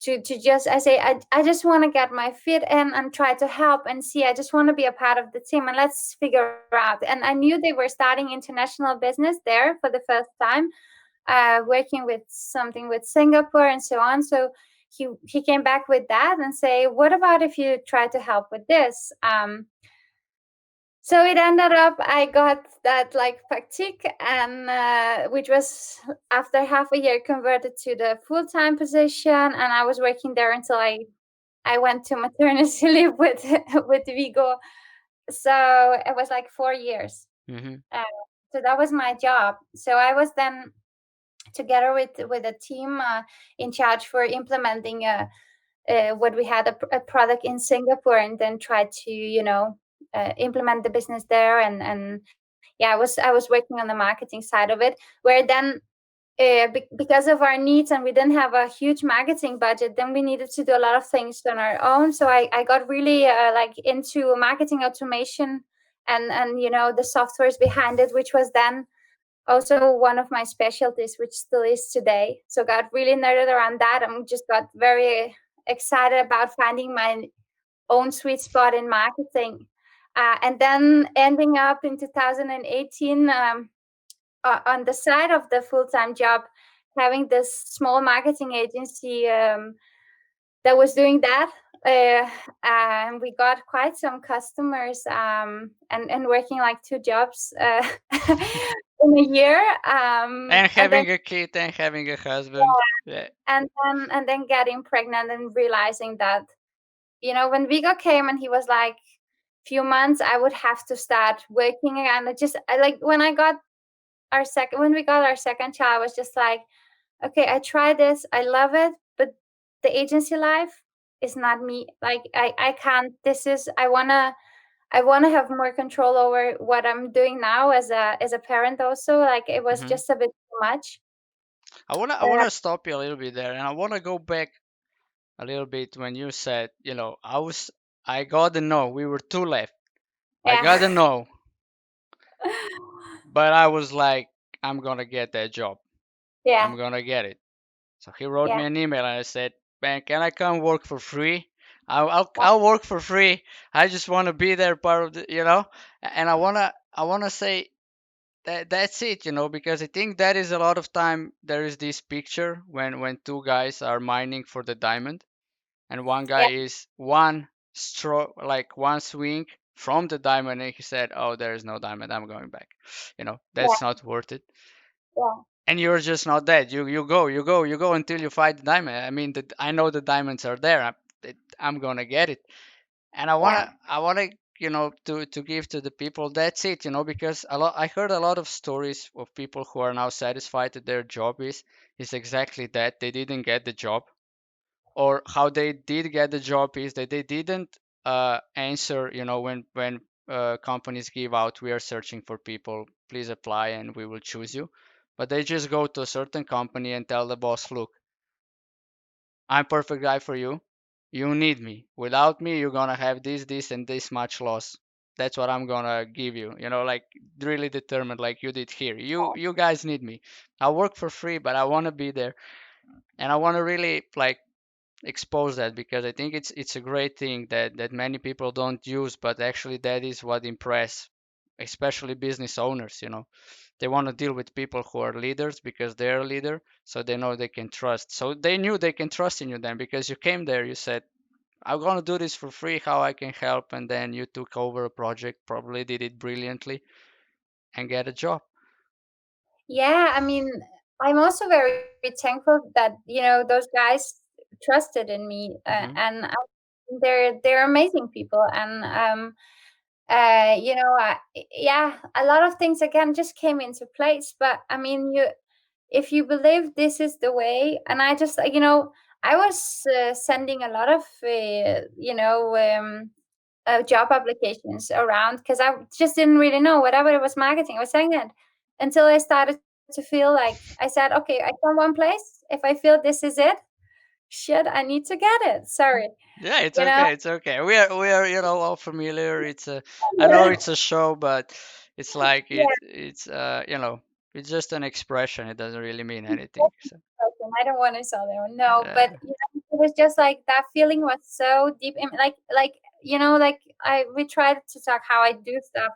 to just I say I just want to get my feet in and try to help and see. I just want to be a part of the team and let's figure out. And I knew they were starting international business there for the first time, working with something with Singapore and so on. So he came back with that and say, what about if you try to help with this? So it ended up I got that like praktik, and which was after half a year converted to the full-time position, and I was working there until I went to maternity leave with with Vigo. So it was like 4 years. Hmm. Uh, so that was my job. So I was then together with a team in charge for implementing what we had a product in Singapore, and then tried to implement the business there. And yeah, I was working on the marketing side of it, where then because of our needs and we didn't have a huge marketing budget, then we needed to do a lot of things on our own. So I got really like into marketing automation and the softwares behind it, which was then also one of my specialties, which still is today. So got really nerded around that and just got very excited about finding my own sweet spot in marketing. And then ending up in 2018 on the side of the full-time job, having this small marketing agency that was doing that. Uh, and we got quite some customers, and working like two jobs in a year. And And then having a kid and having a husband. Yeah. and then getting pregnant and realizing that when Vigo came and he was like few months, I would have to start working again. I like when we got our second child, I was just like, okay, I tried this, I love it, but the agency life is not me. Like I can't. This is I wanna have more control over what I'm doing now as a parent also. Like it was Hmm. just a bit too much. I wanna stop you a little bit there, and I wanna go back a little bit when you said, I got the no. We were two left. I got the Yeah. no, but I was like, I'm gonna get that job. Yeah. I'm gonna get it. So he wrote Yeah. me an email and I said, man, can I come work for free? I'll work for free. I just want to be there part of and I wanna say that that's it, because I think that is a lot of time there is this picture when two guys are mining for the diamond, and one guy Yeah. is one stroke, like one swing from the diamond, and he said, oh, there is no diamond, I'm going back. That's Yeah. not worth it. Yeah. And you're just not that. You go until you find the diamond. I mean, I know the diamonds are there. I'm gonna get it. And Yeah. I wanna, to give to the people. That's it, because I heard a lot of stories of people who are now satisfied that their job is exactly that. They didn't get the job, or how they did get the job is that they didn't answer, when companies give out, we are searching for people, please apply and we will choose you. But they just go to a certain company and tell the boss, look, I'm perfect guy for you. You need me. Without me, you're gonna have this, and this much loss. That's what I'm gonna give you. Like really determined, like you did here. You guys need me. I work for free, but I wanna be there, and I wanna really like expose that, because I think it's a great thing that many people don't use, but actually that is what impress, especially business owners. They want to deal with people who are leaders because they're a leader, so they know they can trust. So they knew they can trust in you then, because you came there, you said, I'm gonna do this for free, how I can help, and then you took over a project, probably did it brilliantly, and get a job. Yeah, I mean, I'm also very thankful that those guys trusted in me, Hmm. and they're amazing people, and yeah, a lot of things again just came into place. But I mean, if you believe this is the way, and I just I was sending a lot of job applications around because I just didn't really know whatever it was marketing. I was saying it until I started to feel like I said, okay, I found one place. If I feel this is it, shit, I need to get it. Sorry, Yeah, it's you know. okay. It's okay. We are all familiar. I know it's a show, but it's like Yeah, it's just an expression. It doesn't really mean yeah. anything. So I don't want to sell them. No, but yeah. was just like that feeling was so deep in, like like I we tried to talk how I do stuff.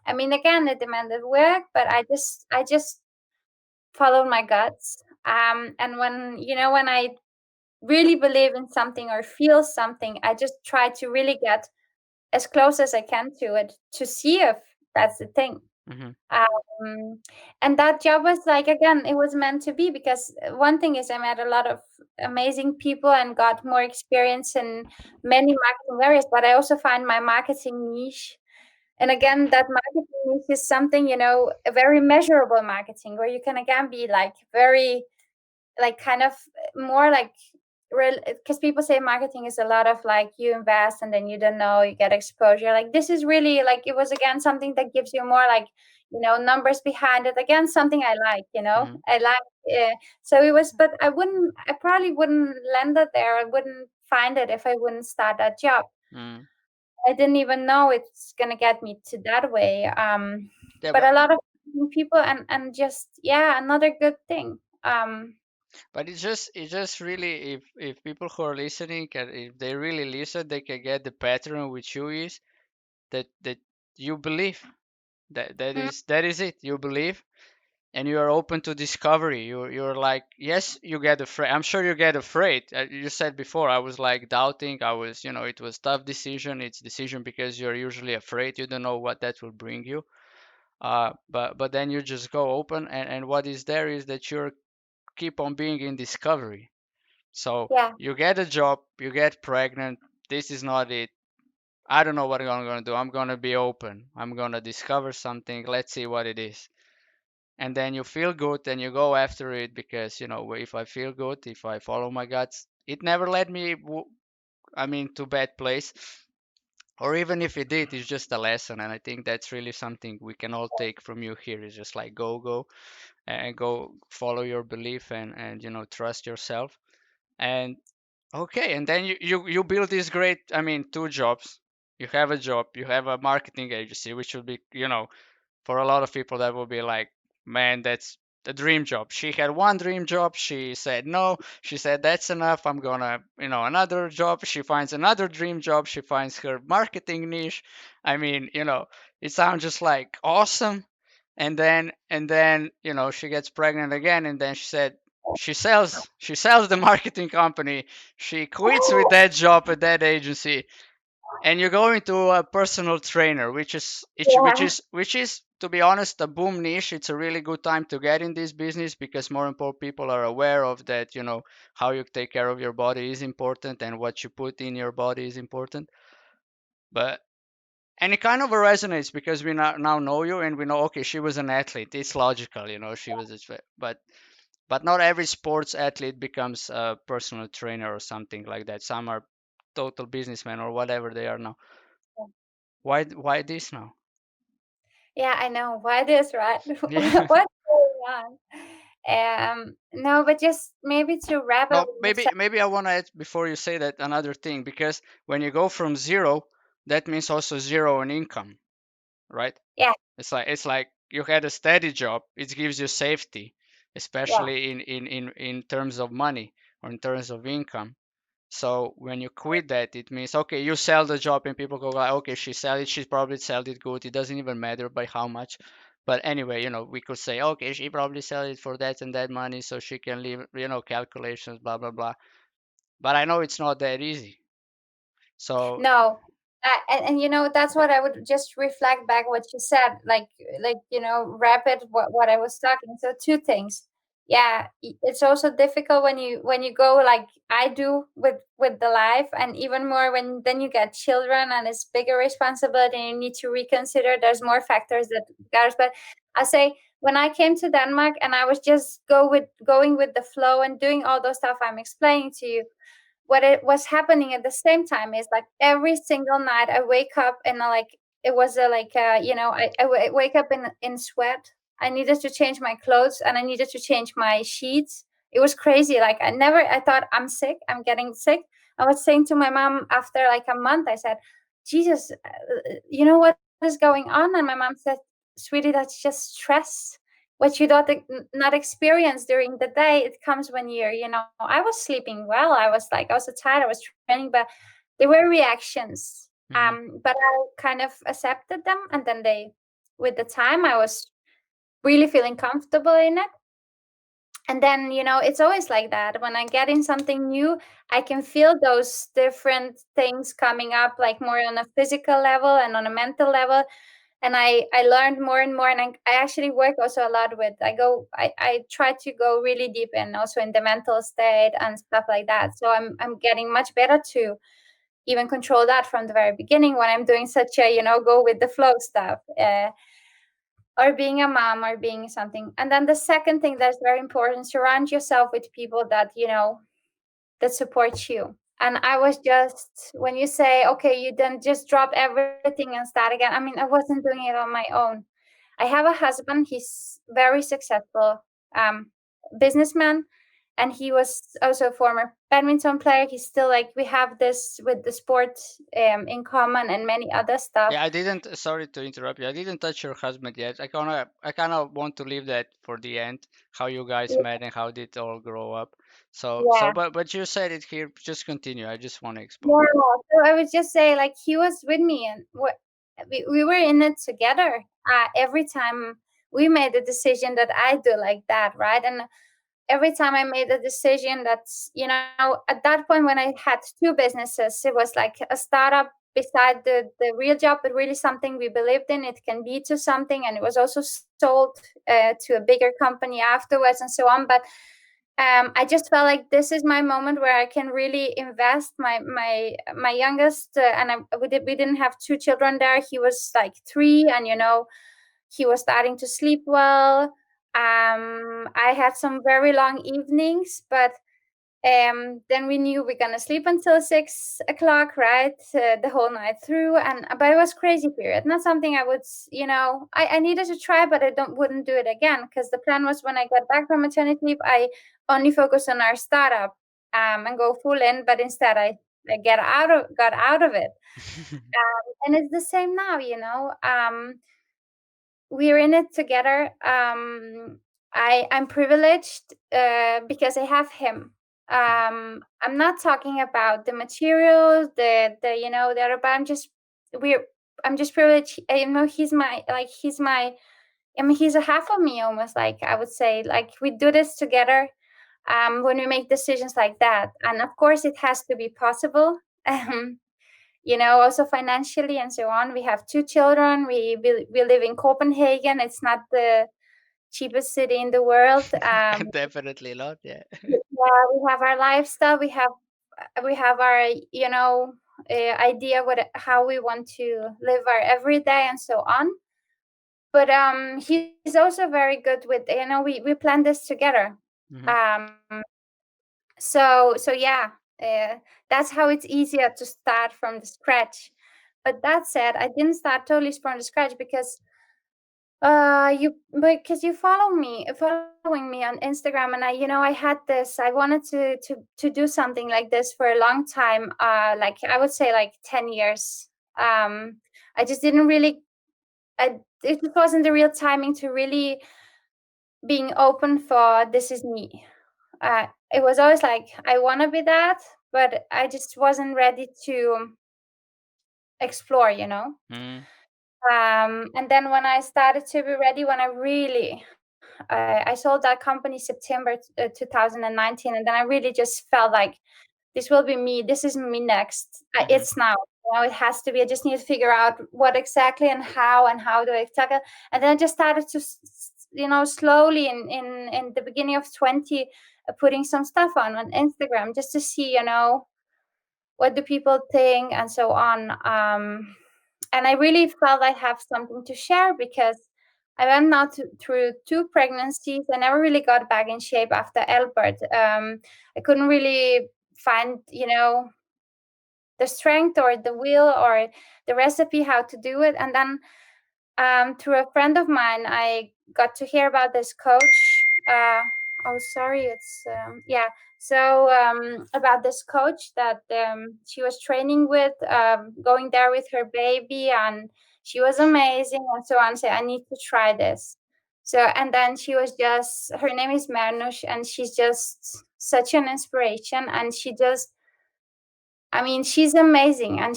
I mean, again, it demanded work, but I just followed my guts. And when I really believe in something or feel something, I just try to really get as close as I can to it to see if that's the thing. Hmm. Um, and that job was like, again, it was meant to be, because one thing is I met a lot of amazing people and got more experience in many marketing areas, but I also find my marketing niche. And again, that marketing niche is something, a very measurable marketing, where you can again be like very, like, kind of more like real, because people say marketing is a lot of like you invest and then you don't know, you get exposure. Like, this is really like, it was again something that gives you more like, numbers behind it. Again, something I like, Hmm. I like. So it was, but I probably wouldn't land it there. I wouldn't find it if I wouldn't start that job. Mm. I didn't even know it's gonna get me to that way. Yeah, But a lot of people, and just, yeah, another good thing. but it's just really, if people who are listening can, if they really listen, they can get the pattern with you is that you believe, Mm, that is it. You believe, and you are open to discovery. You're like, yes, you get afraid. I'm sure you get afraid. You said before, I was like doubting. I was, it was tough decision. It's decision because you're usually afraid. You don't know what that will bring you. But then you just go open, and what is there is that you're keep on being in discovery. So yeah, you get a job, you get pregnant. This is not it. I don't know what I'm gonna do. I'm gonna be open. I'm gonna discover something. Let's see what it is. And then you feel good and you go after it because, if I feel good, if I follow my guts, it never led me, I mean, to bad place. Or even if it did, it's just a lesson. And I think that's really something we can all take from you here. Is just like go, and go follow your belief, and trust yourself. And okay, and then you build this great, I mean, two jobs. You have a job, you have a marketing agency, which would be, for a lot of people that will be like, man, that's the dream job. She had one dream job, she said no, she said that's enough, I'm gonna, another job. She finds another dream job, she finds her marketing niche. I mean, it sounds just like awesome. And then she gets pregnant again, and then she said she sells the marketing company, she quits with that job at that agency, and you're going to a personal trainer, yeah. which is, to be honest, a boom niche. It's a really good time to get in this business because more and more people are aware of that. How you take care of your body is important, and what you put in your body is important. But and it kind of resonates because we now know you, and we know, okay, she was an athlete. It's logical, she was but not every sports athlete becomes a personal trainer or something like that. Some are total businessmen or whatever they are now. Why this now? Yeah, I know. Why this, right? Yeah. What's going on? No, but just maybe to wrap up No, what you maybe said. maybe I want to add before you say that another thing, because when you go from zero, that means also zero in income, right? Yeah, It's like you had a steady job. It gives you safety, yeah, especially in terms of money or in terms of income. So when you quit that, it means, okay, you sell the job and people go like, okay, she sell it, she probably sold it good. It doesn't even matter by how much. But anyway, we could say, okay, she probably sell it for that and that money, so she can leave, calculations, blah blah blah. But I know it's not that easy. So no. And that's what I would just reflect back what you said, like wrap it what I was talking. So two things. Yeah, it's also difficult when you go like I do with the life, and even more when then you get children and it's bigger responsibility and you need to reconsider. There's more factors that matters. But I say when I came to Denmark and I was just going with the flow and doing all those stuff I'm explaining to you, what it was happening at the same time is like every single night I wake up and like it was a like I wake up in sweat. I needed to change my clothes and I needed to change my sheets. It was crazy. Like I thought I'm sick, I'm getting sick. I was saying to my mom after like a month, I said, Jesus, you know what is going on? And my mom said, sweetie, that's just stress. what you don't not experience during the day, it comes when I was sleeping well. I was so tired. I was training, but there were reactions. Hmm. But I kind of accepted them, and then with the time, I was really feeling comfortable in it. And then it's always like that. When I get in something new, I can feel those different things coming up, like more on a physical level and on a mental level. And I learned more and more, and I actually work also a lot with I try to go really deep in also in the mental state and stuff like that. So I'm getting much better to even control that from the very beginning when I'm doing such a go with the flow stuff, or being a mom or being something. And then the second thing that's very important, surround yourself with people that that support you. And I was just, when you say, okay, you then just drop everything and start again. I mean, I wasn't doing it on my own. I have a husband. He's very successful um, businessman, and he was also a former badminton player. He's still like, we have this with the sport in common and many other stuff. Yeah, I didn't. Sorry to interrupt you. I didn't touch your husband yet. I kind of want to leave that for the end. How you guys met and how did it all grow up. So, Yeah. but you said it here. Just continue. I just want to explain. Yeah, so I would just say, like, he was with me, and we were in it together. Every time we made a decision that I do like that, right? And every time I made a decision that's, at that point when I had two businesses, it was like a startup beside the real job, but really something we believed in. It can be to something, and it was also sold to a bigger company afterwards and so on. But I just felt like this is my moment where I can really invest my youngest, and we didn't have two children there. He was like 3, and he was starting to sleep well. I had some very long evenings, but then we knew we're gonna sleep until 6 o'clock, right? The whole night through, and but it was crazy period. Not something I would, I needed to try, but I don't wouldn't do it again because the plan was when I got back from maternity leave, I only focus on our startup, and go full in. But instead, I got out of it, and it's the same now. We're in it together. I'm privileged because I have him. I'm not talking about the materials, the the other, but we're I'm just privileged. He's my. I mean, he's a half of me almost. Like I would say, like we do this together. When we make decisions like that, and of course, it has to be possible. Um, also financially and so on. We have two children. We live in Copenhagen. It's not the cheapest city in the world. Definitely not. Yeah. Yeah, we have our lifestyle. We have our idea how we want to live our everyday and so on. But he's also very good with we plan this together. Hmm. Um, so yeah, uh, that's how it's easier to start from the scratch. But that said, I didn't start totally from the scratch because you following me on Instagram, and I had this. I wanted to do something like this for a long time. Like I would say like 10 years. I just didn't really. It just wasn't the real timing to really being open for this is me. It was always like I want to be that, but I just wasn't ready to explore. Hmm. And then when I started to be ready, when I really, I sold that company September 2019, and then I really just felt like this will be me. This is me next. Hmm. It's now. It has to be. I just need to figure out what exactly and how do I tackle. And then I just started to, slowly in the beginning of 20, putting some stuff on Instagram just to see, what do people think and so on. And I really felt I have something to share because I went now through 2 pregnancies. I never really got back in shape after Albert. I couldn't really find, the strength or the will or the recipe how to do it. And then through a friend of mine, I got to hear about this coach. Oh, sorry, it's yeah. So about this coach that she was training with, going there with her baby, and she was amazing, and so on. So I need to try this. So, and then she was just, her name is Mernush, and she's just such an inspiration. And she just, I mean, she's amazing. And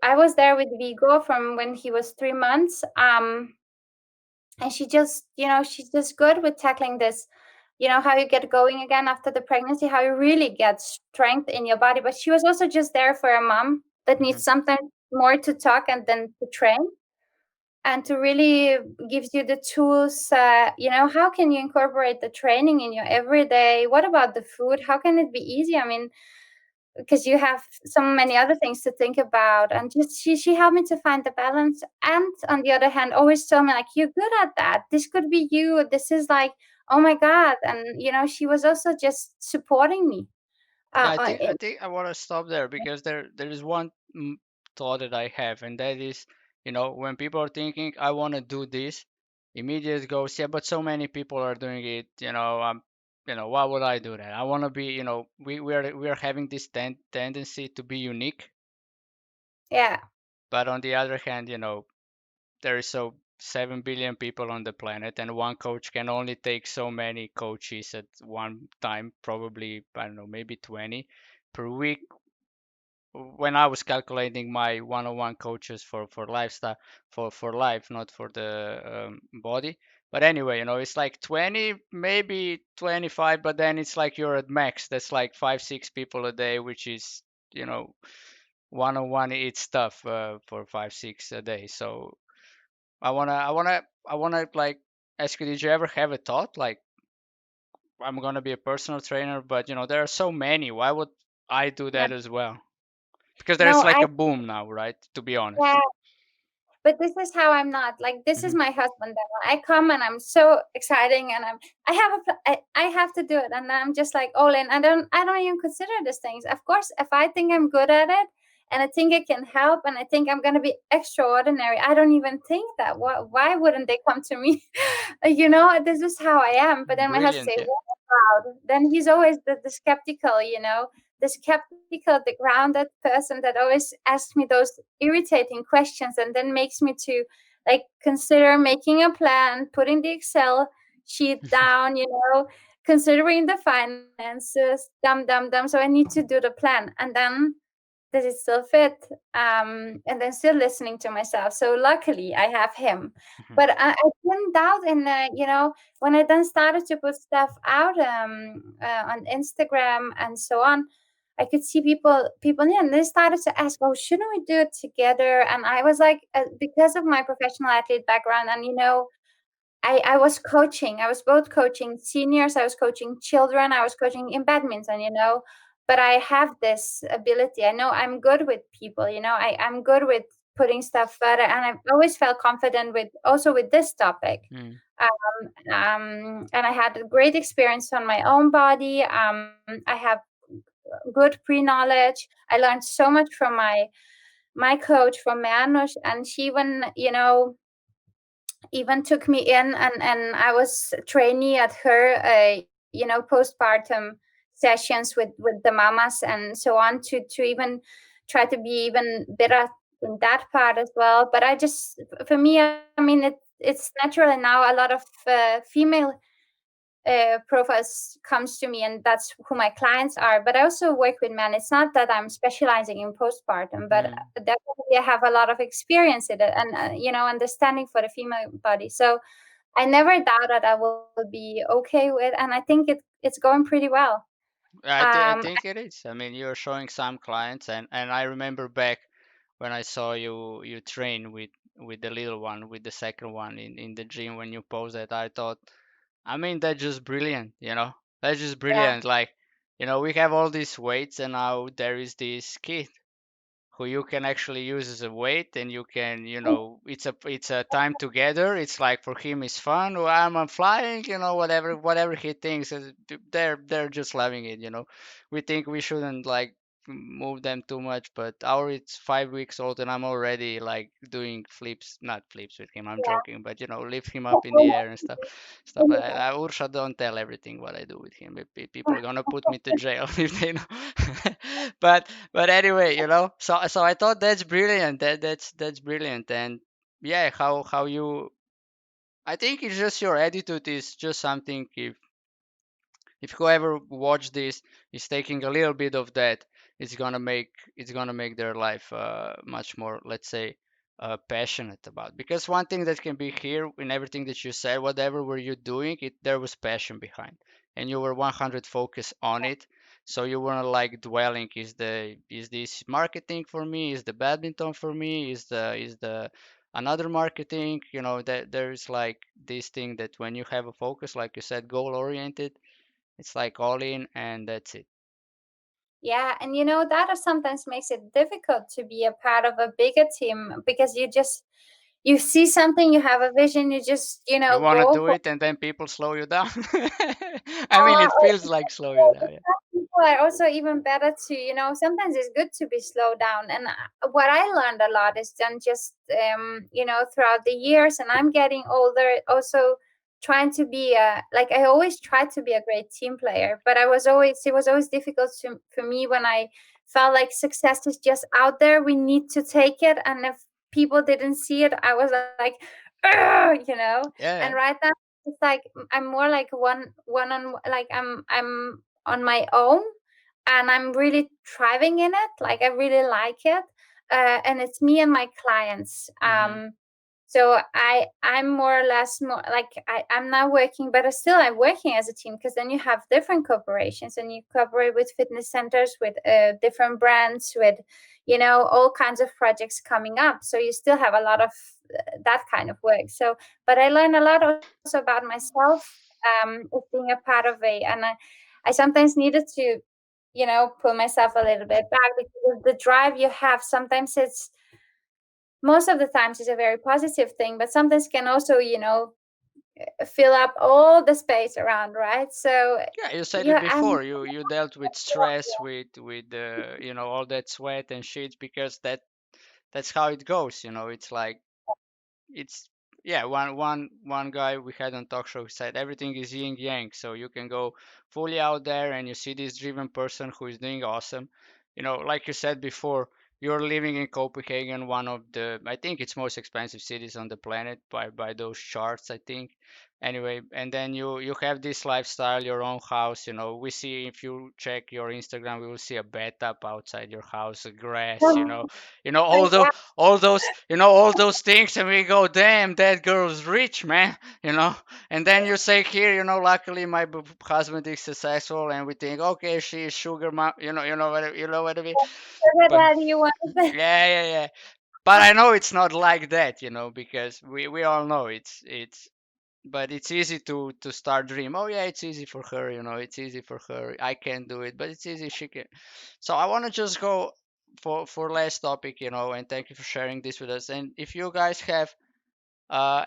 I was there with Vigo from when he was 3 months. And she just, she's just good with tackling this, how you get going again after the pregnancy, how you really get strength in your body. But she was also just there for a mom that Hmm. needs something more to talk and then to train, and to really gives you the tools. How can you incorporate the training in your everyday? What about the food? How can it be easy? I mean, because you have so many other things to think about. And just she helped me to find the balance, and on the other hand always told me like, you're good at that, this could be you, this is like, oh my god. And she was also just supporting me. Yeah, I In, think I want to stop there because there is one thought that I have, and that is, when people are thinking, I want to do this, immediate goes, yeah, but so many people are doing it, why would I do that? I want to be, we are having this tendency to be unique, yeah, but on the other hand, there is so 7 billion people on the planet, and one coach can only take so many coaches at one time, probably, I don't know, maybe 20 per week. When I was calculating my one-on-one coaches for lifestyle, for life, not for the body. But anyway, it's like 20, maybe 25, but then it's like you're at max. That's like 5, 6 people a day, which is, you know, one-on-one. It's tough for 5, 6 a day. So I wanna like ask you, did you ever have a thought like I'm gonna be a personal trainer, but there are so many. Why would I do yeah. that as well? Because there's No, like a boom now, right? To be honest. yeah. But this is how I'm not. Like, this is Hmm. my husband. Then I come and I'm so exciting, and I have I have to do it, and I'm just like all in. I don't even consider these things. Of course, if I think I'm good at it, and I think it can help, and I think I'm gonna be extraordinary, I don't even think that. Why wouldn't they come to me? This is how I am. But then my husband Brilliant, say, yeah. "What about?" Then he's always the skeptical, the skeptical, the grounded person that always asks me those irritating questions, and then makes me to like consider making a plan, putting the Excel sheet down, considering the finances, dum. So I need to do the plan, and then does it still fit? And then still listening to myself. So luckily I have him. Mhm. But I didn't doubt in, when I then started to put stuff out on Instagram and so on, I could see people, yeah, and they started to ask, oh, shouldn't we do it together? And I was like, because of my professional athlete background, and I was coaching. I was both coaching seniors, I was coaching children, I was coaching in badminton, but I have this ability. I know I'm good with people, I'm good with putting stuff further. And I've always felt confident with also with this topic. Mm. And I had a great experience on my own body. I have good pre-knowledge. I learned so much from my coach, from Manush, and she even took me in, and I was trainee at her postpartum sessions with the mamas and so on, to even try to be even better in that part as well. But I just, for me, I mean, it's natural now. A lot of female profiles comes to me, and that's who my clients are. But I also work with men. It's not that I'm specializing in postpartum, but Mm. definitely I have a lot of experience in it, and understanding for the female body. So I never doubted I will be okay with, and I think it's going pretty well. I um think it is. I mean, you're showing some clients, and I remember back when I saw you train with the little one, with the second one in the gym when you posed. I thought, I mean, that's just brilliant, That's just yeah, brilliant. Like, we have all these weights, and now there is this kid who you can actually use as a weight, and you can, it's a time together. It's like for him it's fun. Or I'm flying, whatever he thinks. They're just loving it. We think we shouldn't like move them too much, but our it's 5 weeks old, and I'm already like doing flips, not flips with him. I'm yeah. joking, but lift him up in the air and stuff like that. Ursha, don't tell everything what I do with him. People are gonna put me to jail if they know. But anyway, so I thought that's brilliant. That's brilliant. And yeah, how you I think it's just your attitude is just something. If whoever watch this is taking a little bit of that, it's gonna make their life much more, let's say, passionate about. Because one thing that can be here in everything that you said, whatever were you doing, it there was passion behind, and you were 100 focused on it. So you weren't like dwelling, is this marketing for me? Is the badminton for me? Is the another marketing? You know that there's like this thing that when you have a focus, like you said, goal oriented, it's like all in and that's it. Yeah, and that sometimes makes it difficult to be a part of a bigger team because you see something, you have a vision, you just You want to go do for. it and then people slow you down. I mean, it feels like slow you down. Yeah. People are also even better to, sometimes it's good to be slowed down. And what I learned a lot is then just, throughout the years, and I'm getting older, also trying to be like I always tried to be a great team player, but it was always difficult for me when I felt like success is just out there. We need to take it. And if people didn't see it, I was like, "Ugh," and Yeah. right now it's like I'm more like one on, like I'm on my own, and I'm really thriving in it. Like I really like it. And it's me and my clients. Hmm. So I'm more or less more like I'm now working, but I'm working as a team, because then you have different corporations and you cooperate with fitness centers, with different brands, with all kinds of projects coming up. So you still have a lot of that kind of work. So, but I learn a lot also about myself, with being a part of and I sometimes needed to pull myself a little bit back, because the drive you have sometimes it's most of the times is a very positive thing, but sometimes can also fill up all the space around, right? So Yeah, you said it yeah, I'm before. You dealt with stress, with all that sweat and shit, because that's how it goes. It's like it's yeah, one guy we had on talk show said everything is yin yang, so you can go fully out there and you see this driven person who is doing awesome. Like you said before, you're living in Copenhagen, one of the, I think it's most expensive cities on the planet by those charts, I think. Anyway, and then you have this lifestyle, your own house. We see, if you check your Instagram, we will see a bathtub outside your house, grass, oh my all those god. all those things, and we go, damn, that girl's rich, man. And then you say here, luckily my husband is successful, and we think, okay, she is sugar mom, you know what I mean. Sugar But daddy wants. yeah, yeah, yeah. But I know it's not like that, because we all know it's but it's easy to start dream. Oh yeah, it's easy for her, it's easy for her. I can't do it, but it's easy, she can. So I want to just go for last topic, and thank you for sharing this with us. And if you guys have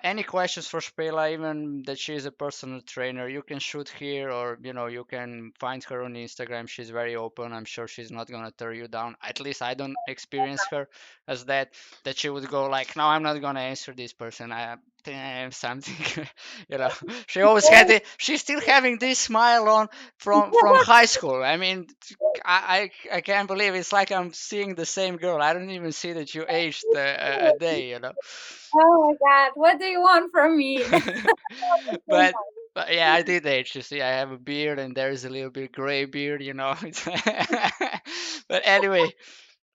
any questions for Špela, even that she's a personal trainer, you can shoot here, or you can find her on Instagram. She's very open. I'm sure she's not gonna tear you down. At least I don't experience her as that she would go like, no, I'm not gonna answer this person. I something, you know. She always had it. She's still having this smile on from high school. I mean, I can't believe it's like I'm seeing the same girl. I don't even see that you aged a day. Oh my god, what do you want from me? but but yeah, I did age. You see, I have a beard, and there is a little bit gray beard. But anyway,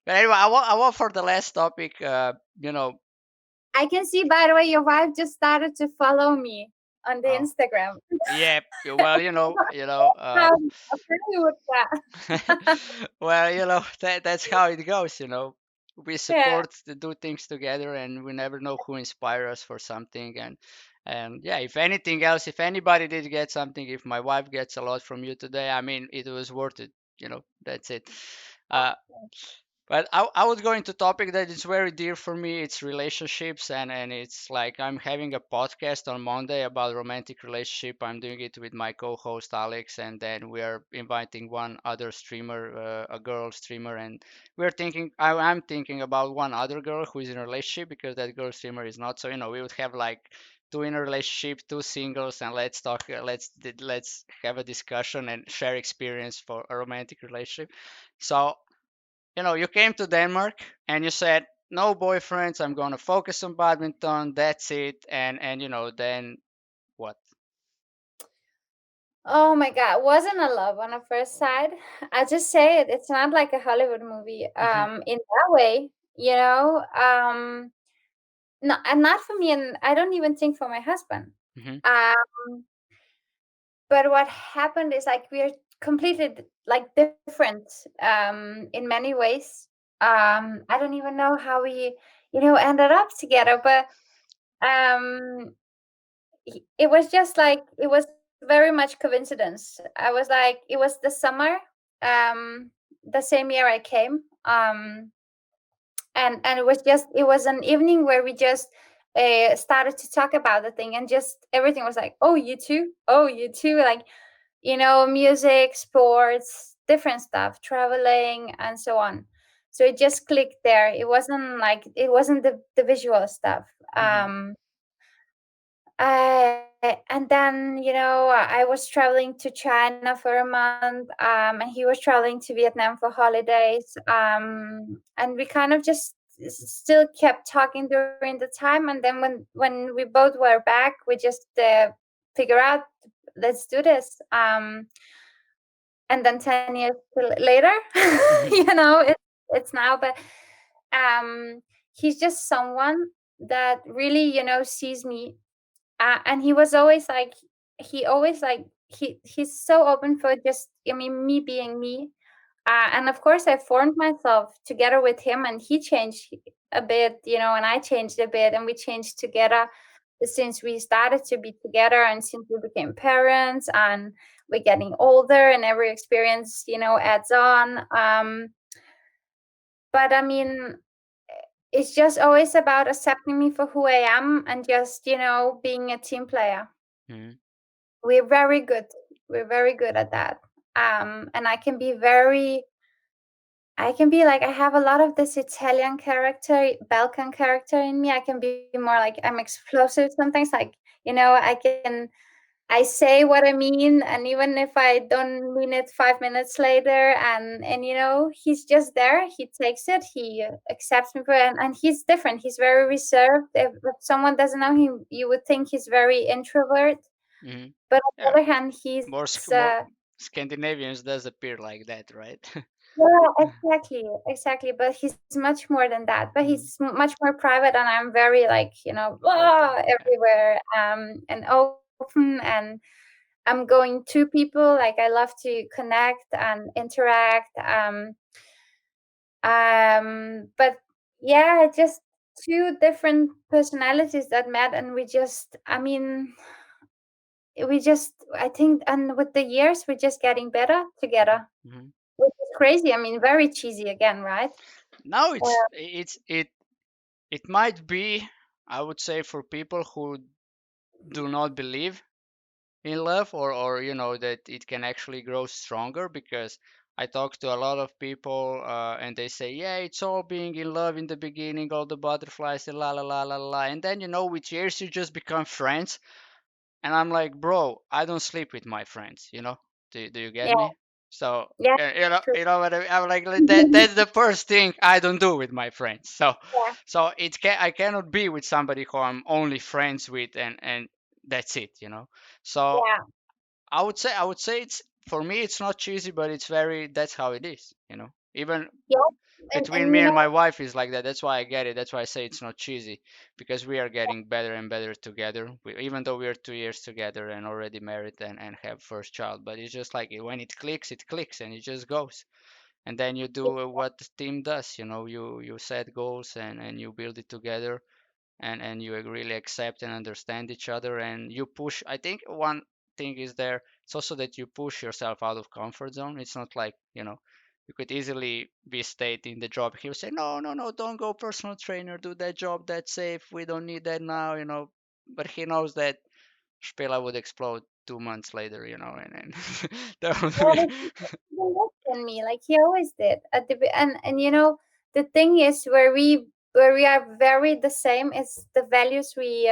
I want for the last topic. I can see, by the way, your wife just started to follow me on the Oh, Instagram. yeah. Well, How okay with that? well, that's how it goes. We Yeah. support to do things together, and we never know who inspire us for something. And yeah, if anything else, if anybody did get something, if my wife gets a lot from you today, I mean, it was worth it. That's it. Uh, but I would go into topic that is very dear for me. It's relationships, and it's like I'm having a podcast on Monday about romantic relationship. I'm doing it with my co-host Alex, and then we are inviting one other streamer, a girl streamer, and I'm thinking about one other girl who is in a relationship, because that girl streamer is not. So we would have like two in a relationship, two singles, and let's talk. Let's have a discussion and share experience for a romantic relationship. So you came to Denmark and you said, no boyfriends. I'm gonna focus on badminton. That's it. And then what? Oh my God, wasn't a love on a first sight. I just say it. It's not like a Hollywood movie. Hmm. In that way, you know. No, and not for me, and I don't even think for my husband. Hmm. Um, but what happened is like we are completely like different in many ways. I don't even know how we, ended up together, but um it was just like it was very much coincidence. I was like, it was the summer, um the same year I came, and it was an evening where we just started to talk about the thing, and just everything was like, oh, you too, oh, you too, like, music, sports, different stuff, traveling, and so on. So it just clicked there. It wasn't the visual stuff. Hmm. And then, I was traveling to China for a month, and he was traveling to Vietnam for holidays. And we kind of just still kept talking during the time. And then when we both were back, we just figure out, let's do this. And then 10 years later, Hmm. it's now. But um, he's just someone that really, sees me, and he was always like, he's so open for just, I mean, me being me. And of course I formed myself together with him, and he changed a bit, and I changed a bit, and we changed together since we started to be together, and since we became parents, and we're getting older, and every experience, adds on. But I mean, it's just always about accepting me for who I am, and just, being a team player. Hmm. We're very good. We're very good at that. And I can be like, I have a lot of this Italian character, Balkan character in me. I can be more like, I'm explosive sometimes. Like, I say what I mean, and even if I don't mean it 5 minutes later, and he's just there. He takes it. He accepts me for it, and he's different. He's very reserved. If someone doesn't know him, you would think he's very introvert. Hmm. But on the Yeah, other hand, more Scandinavians does appear like that, right? yeah, exactly. But he's much more than that. But he's Hmm. much more private, and I'm very like, Open. Yeah. everywhere, and open, and I'm going to people. Like, I love to connect and interact. But yeah, just two different personalities that met, and I think, and with the years, we're just getting better together, Hmm. which is crazy. I mean, very cheesy again, right? Now Uh, it might be, I would say, for people who do not believe in love, or that it can actually grow stronger, because I talk to a lot of people, and they say, yeah, it's all being in love in the beginning, all the butterflies, and la la la la la, and then with years you just become friends. And I'm like, bro, I don't sleep with my friends, do you get yeah, me? So yeah, true. you know what I'm like that. That's the first thing I don't do with my friends. So Yeah, I cannot be with somebody who I'm only friends with, and that's it. So yeah, I would say it's, for me, it's not cheesy, but it's very, that's how it is. Even yeah. between And me and my wife is like that. That's why I get it. That's why I say it's not cheesy, because we are getting better and better together. Even though we are 2 years together and already married, and have first child, but it's just like when it clicks, and it just goes. And then you do what the team does. You set goals, and you build it together, and you really accept and understand each other, and you push. I think one thing is there, it's also that you push yourself out of comfort zone. It's not like, you could easily be stayed in the job. He'll say, no, no, no, don't go personal trainer, do that job, that's safe, we don't need that now. But he knows that Špela would explode 2 months later, and that would yeah, be. he believed in me, like he always did at and the thing is, where we are very the same is the values we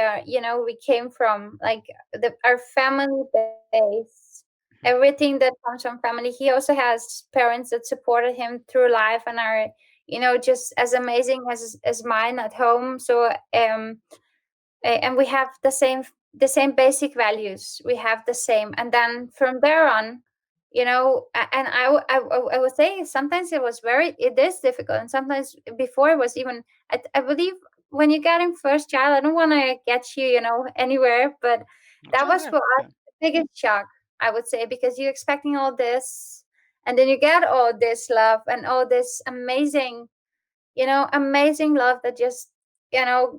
came from, like our family base, everything that comes from family. He also has parents that supported him through life, and are just as amazing as mine at home. So and we have the same basic values. We have the same, and then from there on, and I would say sometimes it is difficult, and sometimes before it was even, I believe, when you're getting first child, I don't want to get you, anywhere, but It's that was okay. for us Yeah. the biggest shock, I would say, because you're expecting all this, and then you get all this love and all this amazing love that just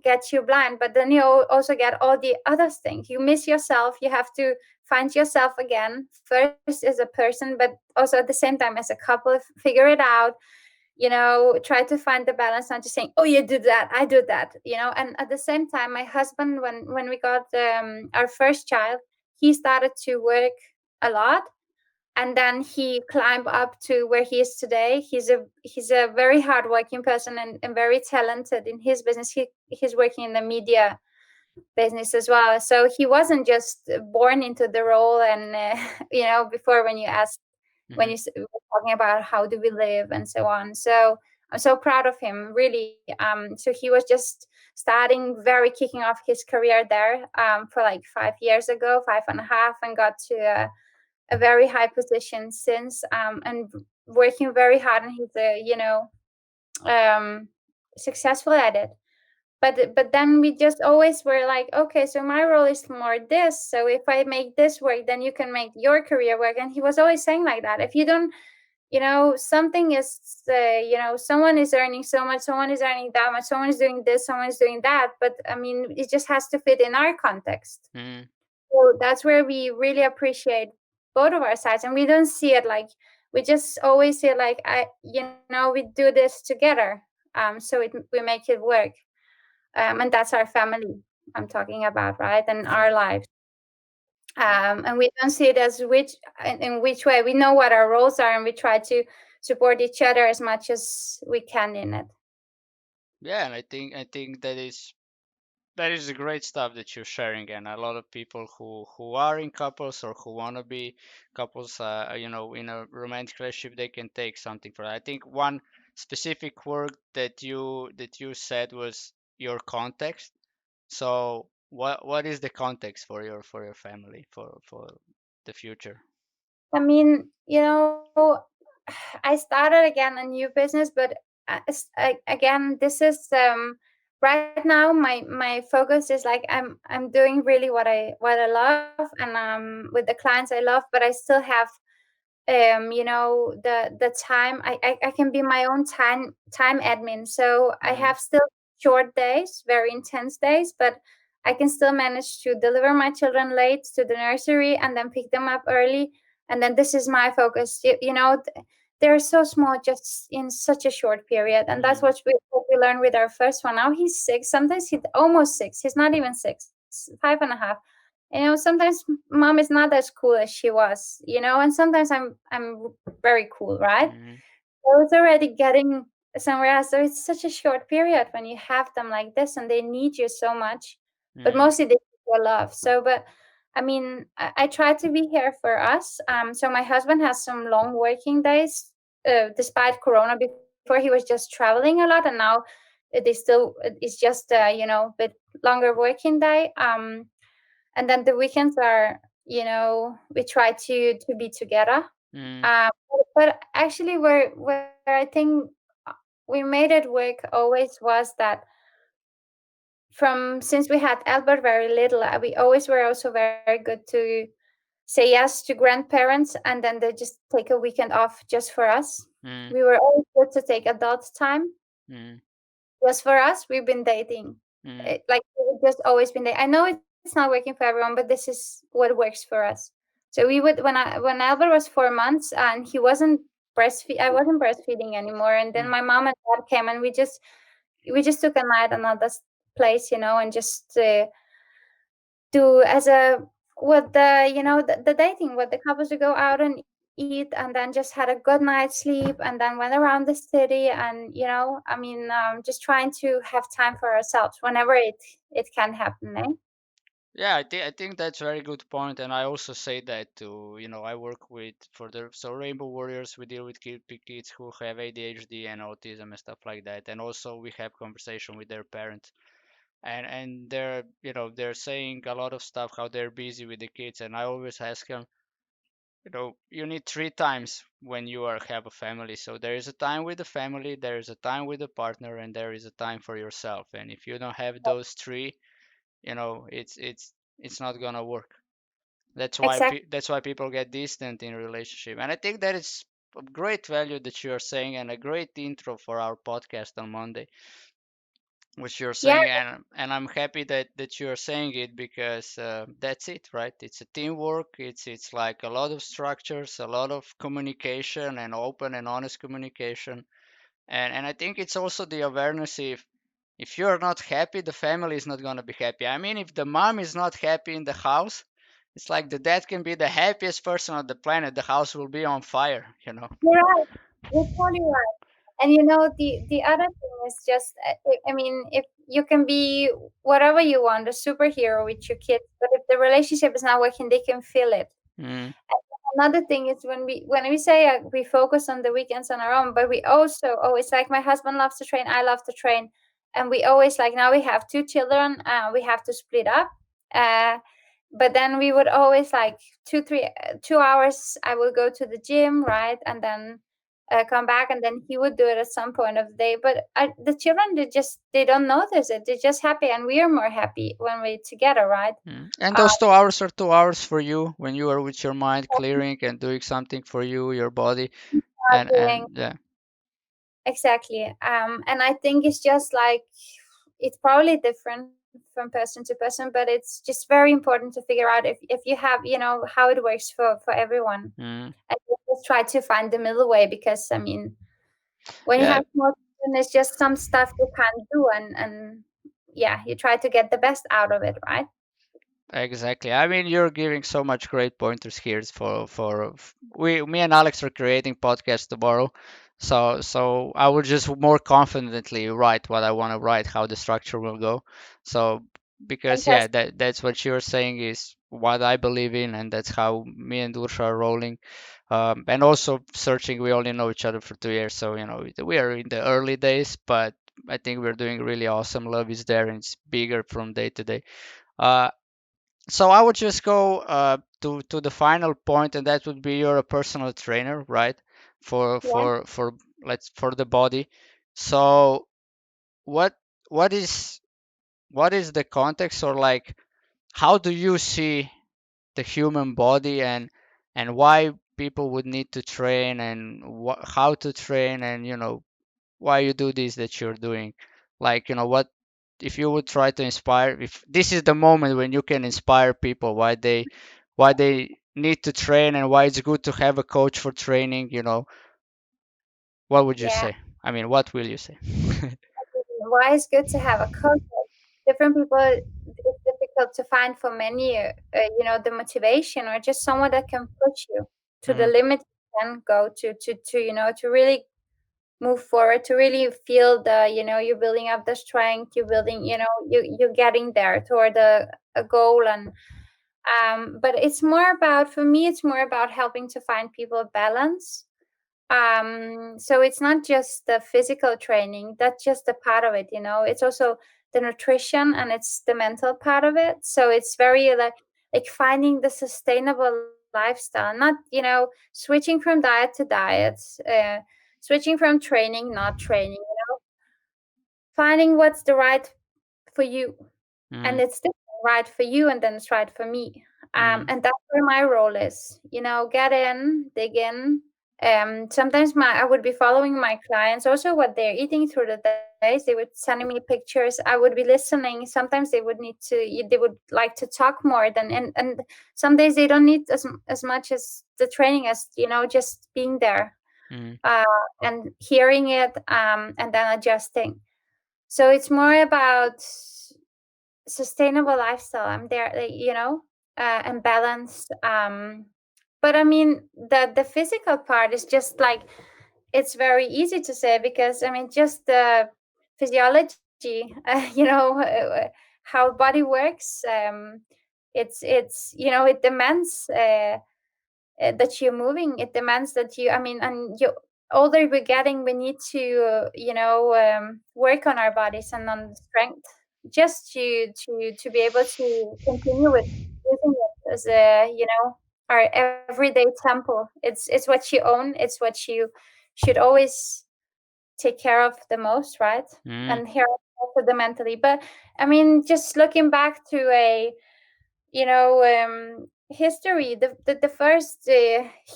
gets you blind. But then you also get all the other things. You miss yourself. You have to find yourself again, first as a person, but also at the same time as a couple, figure it out. Try to find the balance, not just saying, oh, you do that, I do that. And at the same time, my husband, when we got our first child, he started to work a lot, and then he climbed up to where he is today. He's a very hardworking person, and very talented in his business. He's working in the media business as well. So he wasn't just born into the role. And before, when Hmm. you were talking about how do we live and so on. So I'm so proud of him, really. So he was just kicking off his career there for like 5 years ago, 5.5, and got to a very high position since, and working very hard, and he's um successful at it. But then we just always were like, okay, so my role is more this, so if I make this work, then you can make your career work. And he was always saying like that, if you don't, something is someone is earning so much, someone is earning that much, someone is doing this, someone is doing that, but I mean, it just has to fit in our context. Hmm. So that's where we really appreciate both of our sides, and we don't see it like, we just always see it like, we do this together. So we make it work. And that's our family I'm talking about, right? And our Hmm. lives. Yeah. And we don't see it as in which way. We know what our roles are, and we try to support each other as much as we can in it. Yeah, and I think that is the great stuff that you're sharing, and a lot of people who are in couples or who want to be couples, in a romantic relationship, they can take something from that. I think one specific word that you said was your context. So what is the context for your family for the future? I mean, I started again a new business, but again, this is right now my focus is like, I'm doing really what I love, and with the clients I love, but I still have the time. I can be my own time admin, so I Mm, have still short days, very intense days, but I can still manage to deliver my children late to the nursery and then pick them up early. And then this is my focus. They're so small just in such a short period, and that's mm, what we learned with our first one. Now he's 6, sometimes he's almost 6, he's not even 6, 5.5. Sometimes mom is not as cool as she was, and sometimes I'm very cool, right? mm, So it's already getting somewhere else. So it's such a short period when you have them like this, and they need you so much, but mm, mostly they need your love. So, but I mean, I try to be here for us. So my husband has some long working days, despite Corona. Before he was just traveling a lot, and now it's just bit longer working day. And then the weekends are, we try to be together. mm, But actually, where I think we made it work always was that, from since we had Albert very little, we always were also very good to say yes to grandparents, and then they just take a weekend off just for us. mm, We were always good to take adult time mm, just for us. We've been dating. mm, Like, we've just always been dating. I know it's not working for everyone, but this is what works for us. So we would, when Albert was 4 months and he wasn't I wasn't breastfeeding anymore, and then mm, my mom and dad came, and we just took a night another place, and just do as a what the the dating, what the couples would go out and eat, and then just had a good night's sleep, and then went around the city. And I mean, just trying to have time for ourselves whenever it can happen, eh? Yeah, I think that's a very good point, and I also say that too. I work with for the so Rainbow Warriors. We deal with kids who have ADHD and autism and stuff like that, and also we have conversation with their parents, and they're saying a lot of stuff how they're busy with the kids, and I always ask them, you need three times when you are have a family. So there is a time with the family, there is a time with the partner, and there is a time for yourself. And if you don't have those three, it's not gonna work. Exactly. That's why people get distant in relationship. And I think that is a great value that you are saying and a great intro for our podcast on Monday, which you're Yeah, saying, and I'm happy that you're saying it because that's it, right? It's a teamwork. It's like a lot of structures, a lot of communication, and open and honest communication. And I think it's also the awareness, if you're not happy, the family is not going to be happy. I mean, if the mom is not happy in the house, it's like the dad can be the happiest person on the planet, the house will be on fire. you're right. You're totally right. And the other thing is just, I mean, if you can be whatever you want, a superhero with your kids, but if the relationship is not working, they can feel it. Mm, Another thing is when we say we focus on the weekends on our own, but we also always, like, my husband loves to train, I love to train, and we always, like, now we have two children, we have to split up. uh but then we would always, like, 2 hours I will go to the gym, right, and then come back, and then he would do it at some point of the day. But the children, they don't notice it, they're just happy, and we are more happy when we're together, right? And uh, those 2 hours are 2 hours for you when you are with your mind clearing and doing something for you, your body, and doing yeah. exactly. And I think it's just like, it's probably different from person to person, but it's just very important to figure out if you have, how it works for everyone. Mm, And you just try to find the middle way, because I mean, when you yeah. have small children, it's just some stuff you can't do, and yeah, you try to get the best out of it, right? Exactly. I mean, you're giving so much great pointers here me and Alex are creating podcast tomorrow. So I will just more confidently write what I want to write, how the structure will go. So because yeah, Fantastic. that's what you're saying is what I believe in, and that's how me and Ursha are rolling. And also searching, we only know each other for 2 years, so we are in the early days, but I think we're doing really awesome. Love is there, and it's bigger from day to day. Uh, so I would just go to the final point, and that would be you're a personal trainer, right? For Yeah. for for let's for the body. So what what is what is the context, or like how do you see the human body, and why people would need to train, and how to train, and why you do this that you're doing, like what if you would try to inspire, if this is the moment when you can inspire people, why they need to train, and why it's good to have a coach for training, what would you Yeah. say? I mean, what will you say? Why it's good to have a coach. Different people, it's difficult to find for many, the motivation, or just someone that can push you to the Mm, limit you can go to really move forward, to really feel you're building up the strength, you're building, you're getting there toward a goal. And but it's more about, for me, it's more about helping to find people balance. So it's not just the physical training, that's just a part of it. It's also the nutrition, and it's the mental part of it. So it's very like finding the sustainable lifestyle, not switching from diet to diet, switching from training, not training, finding what's the right for you. And mm, it's different, right for you, and then it's right for me. mm, And that's where my role is, get in, dig in. Sometimes I would be following my clients also, what they're eating through the days. They would send me pictures, I would be listening. Sometimes they would like to talk more than, and some days they don't need as much as the training, as just being there, mm, uh, and hearing it, and then adjusting. So it's more about sustainable lifestyle. I'm there, and balanced. But I mean, the physical part is just like, it's very easy to say, because I mean, just the physiology, how body works. It's it demands that you're moving. It demands that you, I mean, and you older we're getting, we need to work on our bodies and on the strength, just to be able to continue with using it as a, our everyday temple. It's what you own, it's what you should always take care of the most, right? Mm, And here also the mentally. But I mean, just looking back to a, history, the first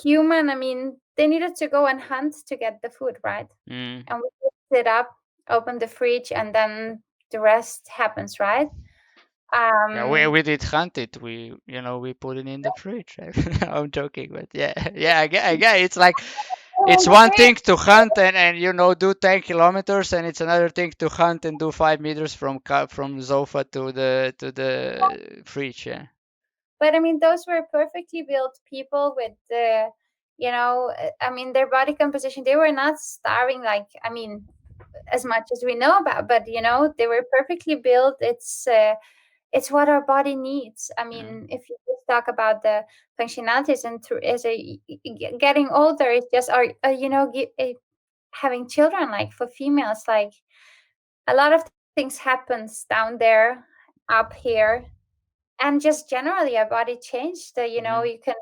human, I mean, they needed to go and hunt to get the food, right? mm. And we just sit up, open the fridge, and then the rest happens, right? Yeah, we um we did hunt it. We put it in the fridge. I'm joking, but yeah, yeah, I get. It's like oh, it's the one fridge. thing to hunt and do 10 kilometers, and it's another thing to hunt and do 5 meters from Zofa to the fridge. Yeah. But I mean, those were perfectly built people with the, I mean, their body composition, they were not starving, like, I mean, as much as we know about, but they were perfectly built. It's what our body needs. I Mm, mean, if you just talk about the functionalities, and through as getting older, it's just our, having children, like for females, like a lot of things happens down there, up here, and just generally our body changed. mm, You can,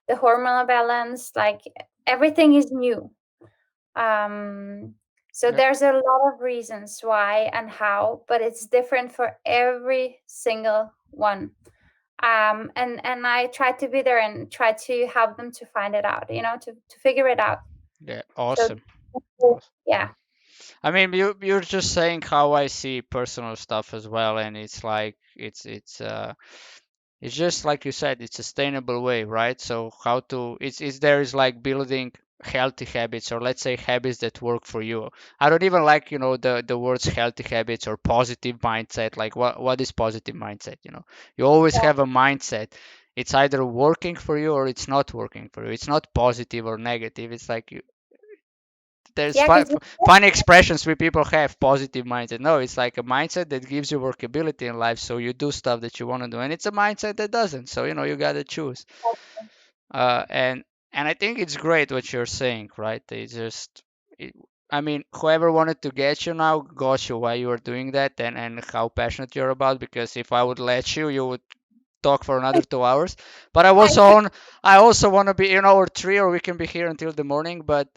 the hormonal balance, like everything is new. um so yeah, there's a lot of reasons why and how, but it's different for every single one. And I try to be there and try to help them to find it out, to figure it out. yeah. So Awesome. Awesome. yeah. I mean, you're just saying how I see personal stuff as well, and it's like it's just like you said, it's a sustainable way, right? So how to it's there is like building healthy habits, or let's say habits that work for you. I don't even like, the words healthy habits or positive mindset. Like what is positive mindset? You always have a mindset. It's either working for you or it's not working for you. It's not positive or negative. It's like there's Yeah, because fun expressions where people have positive mindset. No, it's like a mindset that gives you workability in life, so you do stuff that you want to do, and it's a mindset that doesn't. So you gotta choose. And I think it's great what you're saying, right? It, I mean, whoever wanted to get you now got you why you are doing that, and how passionate you're about. Because if I would let you, you would talk for another 2 hours. But I also want to be, or three, or we can be here until the morning. But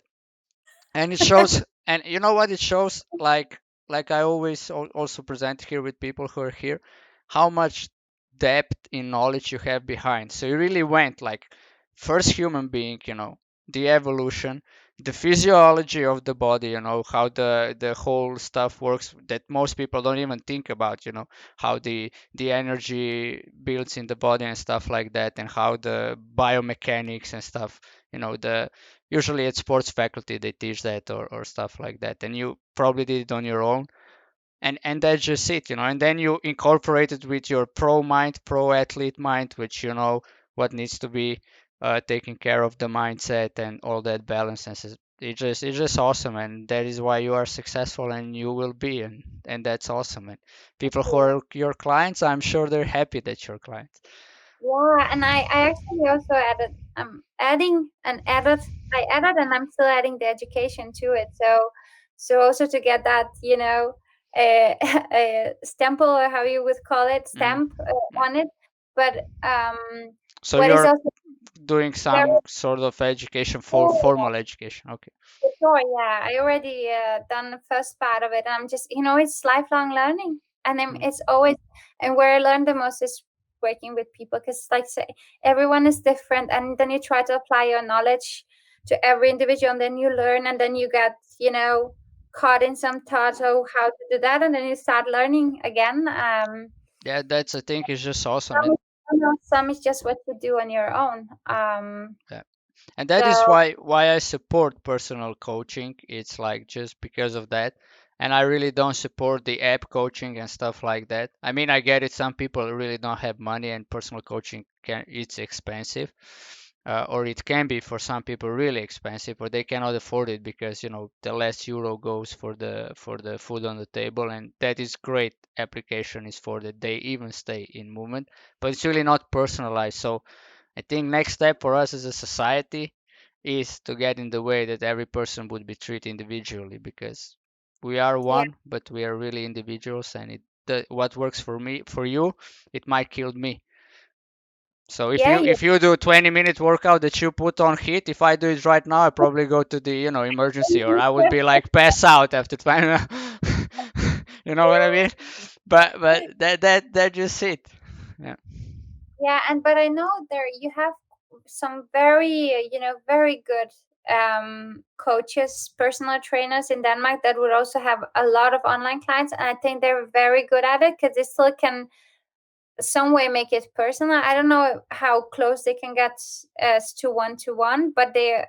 and it shows, and you know what it shows, like I always also present here with people who are here, how much depth in knowledge you have behind. So you really went like first human being, the evolution, the physiology of the body, how the whole stuff works that most people don't even think about, how the energy builds in the body and stuff like that, and how the biomechanics and stuff, the usually at sports faculty they teach that, or stuff like that, and you probably did it on your own, and that's just it, and then you incorporate it with your pro athlete mind, which what needs to be taking care of the mindset and all that balance, and it's just awesome, and that is why you are successful and you will be, and that's awesome, and people who are your clients, I'm sure they're happy that you're clients. Yeah, and I actually also added, adding and added, I added, and I'm still adding the education to it. So also to get that, a stamp, or how you would call it, Mm, stamp yeah. on it. But So what is you're also doing very, some sort of education for formal education. Okay. for sure, yeah. I already done the first part of it. I'm just, it's lifelong learning, and Mm. it's always, and where I learn the most is working with people, because, like, say, everyone is different, and then you try to apply your knowledge to every individual, and then you learn, and then you get, caught in some thought of how to do that, and then you start learning again. Yeah, that's I think is just awesome, Some and is, some is just what you do on your own. yeah. And that is So why I support personal coaching. It's like just because of that. And I really don't support the app coaching and stuff like that. I mean, I get it. Some people really don't have money, and personal coaching it's expensive. or it can be for some people really expensive, or they cannot afford it because the less euro goes for the food on the table, and that is great application is for that they even stay in movement, but it's really not personalized. So I think next step for us as a society is to get in the way that every person would be treated individually, because we are Yeah, one, but we are really individuals, and what works for me, for you, it might kill me. So if yeah, you yeah. if you do a 20-minute workout that you put on heat, if I do it right now, I probably go to the emergency, or I would be like pass out after 20. You know what I mean? But that just it. Yeah. Yeah, and but I know there you have some very, very good coaches, personal trainers in Denmark that would also have a lot of online clients, and I think they're very good at it because they still can some way make it personal. I don't know how close they can get as to one, but they,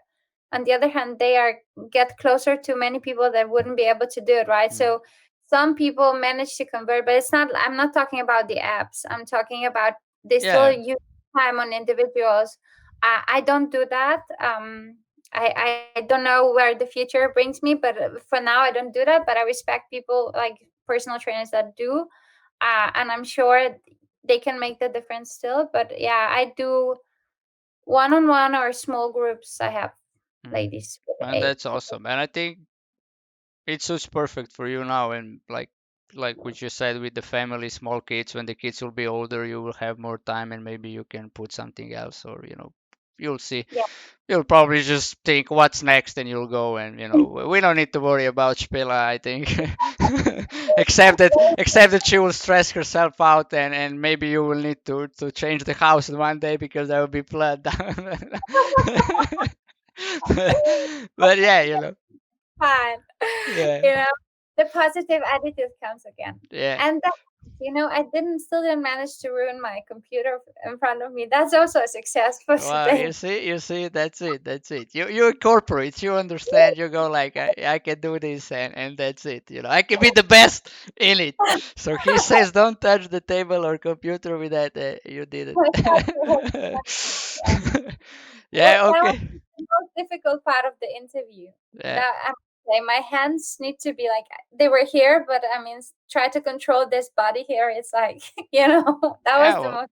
on the other hand, they are get closer to many people that wouldn't be able to do it, right? Mm. So some people manage to convert, but it's not. I'm not talking about the apps. I'm talking about they still Yeah. use time on individuals. I don't do that. I don't know where the future brings me, but for now, I don't do that. But I respect people like personal trainers that do, and I'm sure they can make the difference still. But yeah, I do one-on-one or small groups. I have Mm. ladies with And a that's awesome. And I think it suits perfect for you now, and like what you said with the family, small kids. When the kids will be older, you will have more time, and maybe you can put something else, or you'll see. yeah. You'll probably just think what's next, and you'll go, and we don't need to worry about Spila, I think. Except that she will stress herself out, and maybe you will need to change the house one day because there will be flood down. But yeah, Fun. yeah, you know, the positive attitude comes again. yeah. And that, I still didn't manage to ruin my computer in front of me. That's also a success for Well, today. you see, that's it. You incorporate, you understand, you go like, I can do this, and that's it. I can be the best in it. So he says, don't touch the table or computer with that. You did it. Yeah. Yeah. That was Okay. the most difficult part of the interview. Yeah. That I say my hands need to be like they were here, but I mean, try to control this body here. It's like that was Yeah. the Well, most.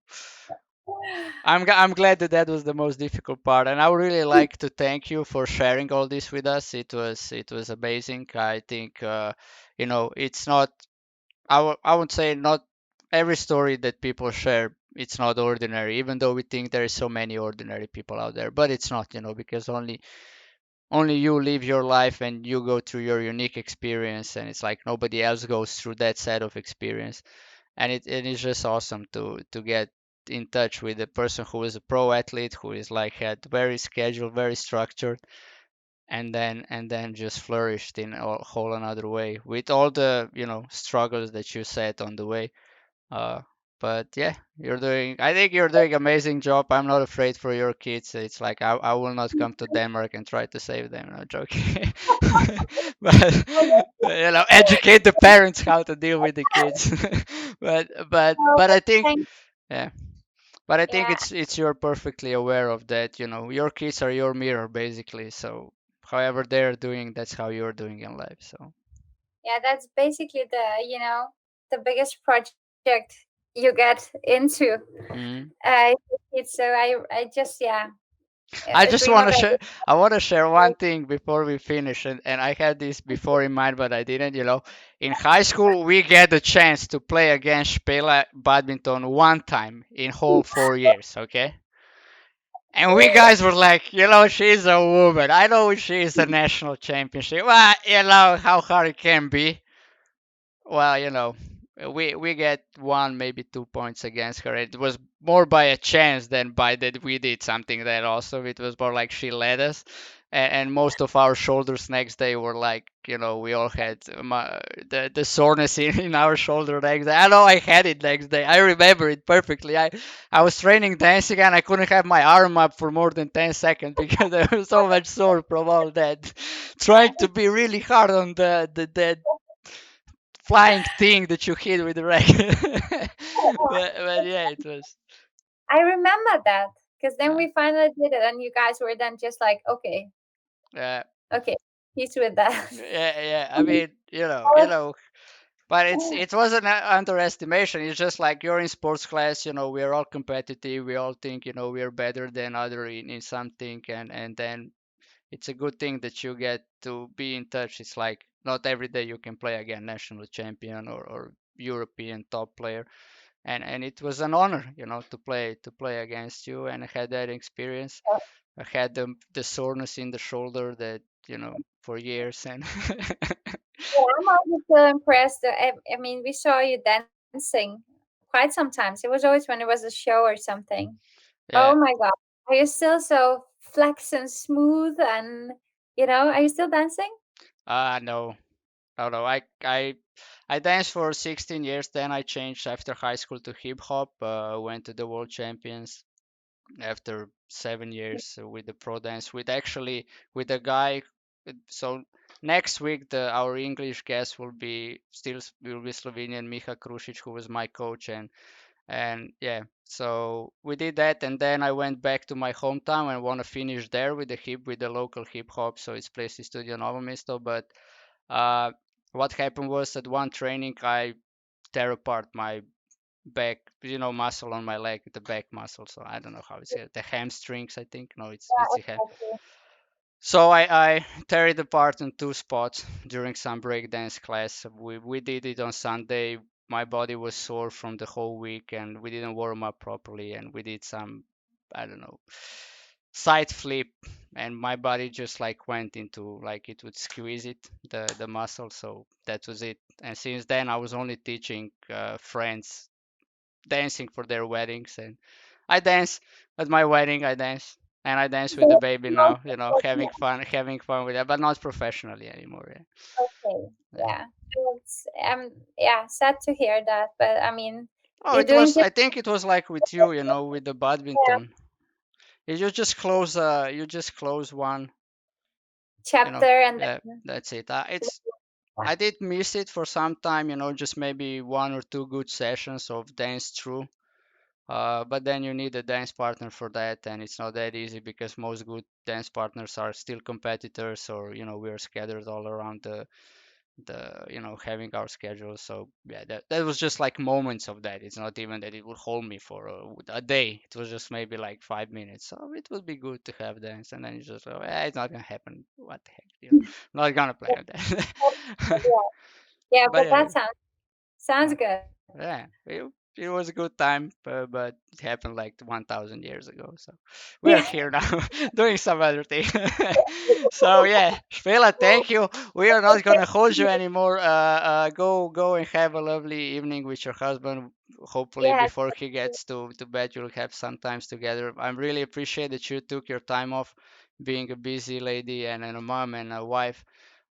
I'm glad that was the most difficult part, and I would really like to thank you for sharing all this with us. It was amazing. I think it's not. I would say not every story that people share, it's not ordinary, even though we think there is so many ordinary people out there, but it's not, because only you live your life and you go through your unique experience, and it's like nobody else goes through that set of experience. And it is just awesome to get in touch with a person who is a pro athlete, who is like had very scheduled, very structured, and then just flourished in a whole another way with all the struggles that you set on the way. uh, but yeah, I think you're doing amazing job. I'm not afraid for your kids. It's like I will not come to Denmark and try to save them. No joking. but educate the parents how to deal with the kids. But I think, Thank- yeah. But I think yeah, you're perfectly aware of that. Your kids are your mirror basically. So however they're doing, that's how you're doing in life. So. yeah. That's basically the biggest project you get into. Mhm. So I just I just dream want to about share. it. I want to share one thing before we finish, and I had this before in mind, but I didn't. In high school, we get the chance to play against Špela Badminton one time in whole 4 years. Okay, and we guys were like, she's a woman. I know she is a national championship. Well, how hard it can be. Well, we get 1, maybe 2 points against her. It was more by a chance than by that we did something that awesome. It was more like she led us, and most of our shoulders next day were like, we all had the soreness in our shoulder next day. I know I had it next day. I remember it perfectly. I was training dancing and I couldn't have my arm up for more than 10 seconds because I was so much sore from all that, trying to be really hard on the flying thing that you hit with the racket. but yeah, it was. I remember that. because then Yeah, we finally did it, and you guys were then just like, okay, yeah, okay, peace with that. yeah. I I mean, was- but it wasn't an underestimation. It's just like you're in sports class. We're all competitive. We all think we're better than other in something, and then it's a good thing that you get to be in touch. It's like not every day you can play again national champion or European top player, and it was an honor, to play against you, and I had that experience. I had the soreness in the shoulder that for years, and Yeah, I'm always so impressed. I mean, we saw you dancing quite sometimes. It was always when it was a show or something. yeah. Oh my God. Are you still so flex and smooth and, are you still dancing? No, no, no. I danced for 16 years. Then I changed after high school to hip hop. Went to the world champions after 7 years with the pro dance with a guy. So next week our English guest will be Slovenian Miha Krušić, who was my coach, and yeah, so we did that, and then I went back to my hometown and want to finish there with the local hip hop. So it's Plesni Studio Novo Mesto. But uh, what happened was at one training I tear apart my back, muscle on my leg, the back muscle. So I don't know how it's it, the hamstrings, I think. No, it's Yeah, the ham. exactly. So I tear it apart in two spots during some breakdance class. We did it on Sunday. My body was sore from the whole week, and we didn't warm up properly, and we did some, I don't know, side flip, and my body just like went into like it would squeeze it, the muscle. So that was it. And since then, I was only teaching friends dancing for their weddings, and I dance at my wedding. I dance, and I dance with the So, baby no, now. Having fun with that, but not professionally anymore. Yeah, okay, yeah. yeah. It's, yeah, sad to hear that, but I mean, Oh, you're it doing was. just I think it was like with you, with the a badminton. You just close one. chapter and Yeah, then, that's it. It's yeah, I did miss it for some time. Just maybe one or two good sessions of dance through. But then you need a dance partner for that, and it's not that easy because most good dance partners are still competitors, or we're scattered all around the having our schedule. So yeah, that was just like moments of that. It's not even that it would hold me for a day. It was just maybe like 5 minutes. So it would be good to have dance, and then you just go, it's not gonna happen. What the heck, not gonna play with that. yeah, yeah, But but yeah, that sounds uh, good. yeah, it was a good time, but it happened like 1,000 years ago. So we are here now doing some other thing. So yeah, Špela, thank you. We are not gonna hold you anymore. Go and have a lovely evening with your husband. Hopefully, Yes, before he gets to bed, you'll have some times together. I really appreciate that you took your time off, being a busy lady and a mom and a wife,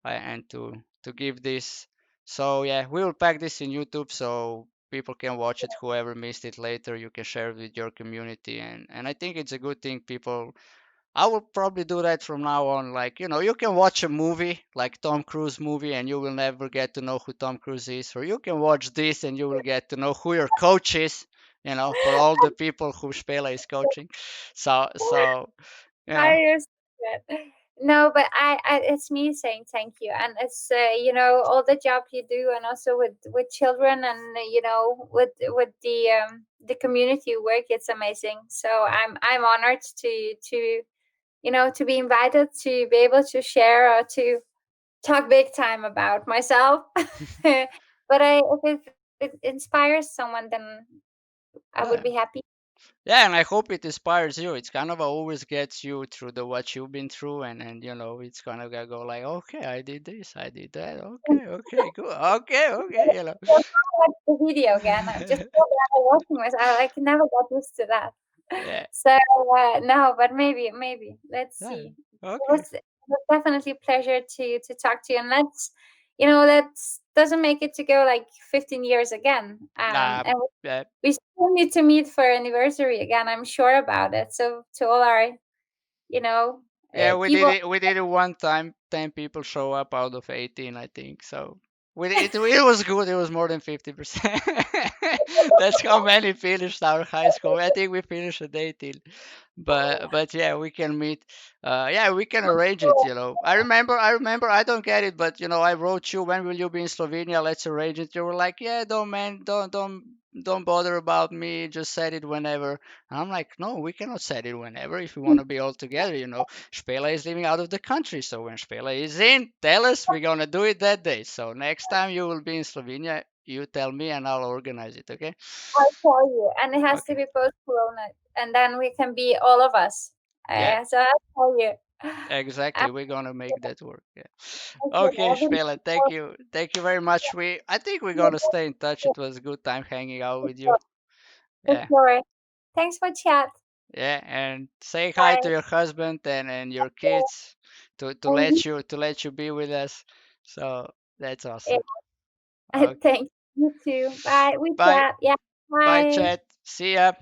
and to give this. So yeah, we will pack this in YouTube so people can watch it. Whoever missed it later, you can share it with your community, and I think it's a good thing. People, I will probably do that from now on. Like you can watch a movie like Tom Cruise movie, and you will never get to know who Tom Cruise is, or you can watch this and you will get to know who your coach is. For all the people who Spela is coaching. So you know. I understand. No, but it's me saying thank you, and it's all the job you do, and also with children, and with the community work. It's amazing. So I'm honored to be invited to be able to share or to talk big time about myself. But if it inspires someone, then I would Yeah. be happy. Yeah, and I hope it inspires you. It's kind of always gets you through the what you've been through, and it's kind of gonna go like, okay, I did this, I did that, okay, okay, good, okay, okay. So now I watch the video again. I'm just so glad I watching myself. I can never get used to that. Yeah, So no, but maybe let's yeah, see. okay. It was definitely a pleasure to talk to you, and let's doesn't make it to go like 15 years again. Nah, And yeah, we still need to meet for anniversary again. I'm sure about it. So to all our you know yeah, we did people, it. We did it one time. 10 people show up out of 18, I think. So it was good. It was more than 50%. That's how many finished our high school. I think we finished at 18. But yeah, we can meet. Yeah, we can arrange it. I remember. I don't get it, but I wrote you. When will you be in Slovenia? Let's arrange it. You were like, yeah, don't man, don't bother about me. Just set it whenever. And I'm like, no, we cannot set it whenever if we want to be all together. Špela is living out of the country, so when Špela is in, tell us we're gonna do it that day. So next time you will be in Slovenia, you tell me and I'll organize it. Okay? I'll tell you, and it has to Okay. be post Corona, and then we can be all of us. Yeah. So I'll tell you. Exactly. We're gonna make that work. Yeah. Okay, Okay, I've been Špela, thank you. Thank you very much. I think we're gonna stay in touch. It was a good time hanging out with you. for Yeah. sure. Thanks for chat. Yeah. And say hi to Bye. your husband and your kids to let you be with us. So that's Yeah, awesome. Okay. thanks. You too. Bye. We Bye. chat. Yeah. Bye, Bye. chat. See ya.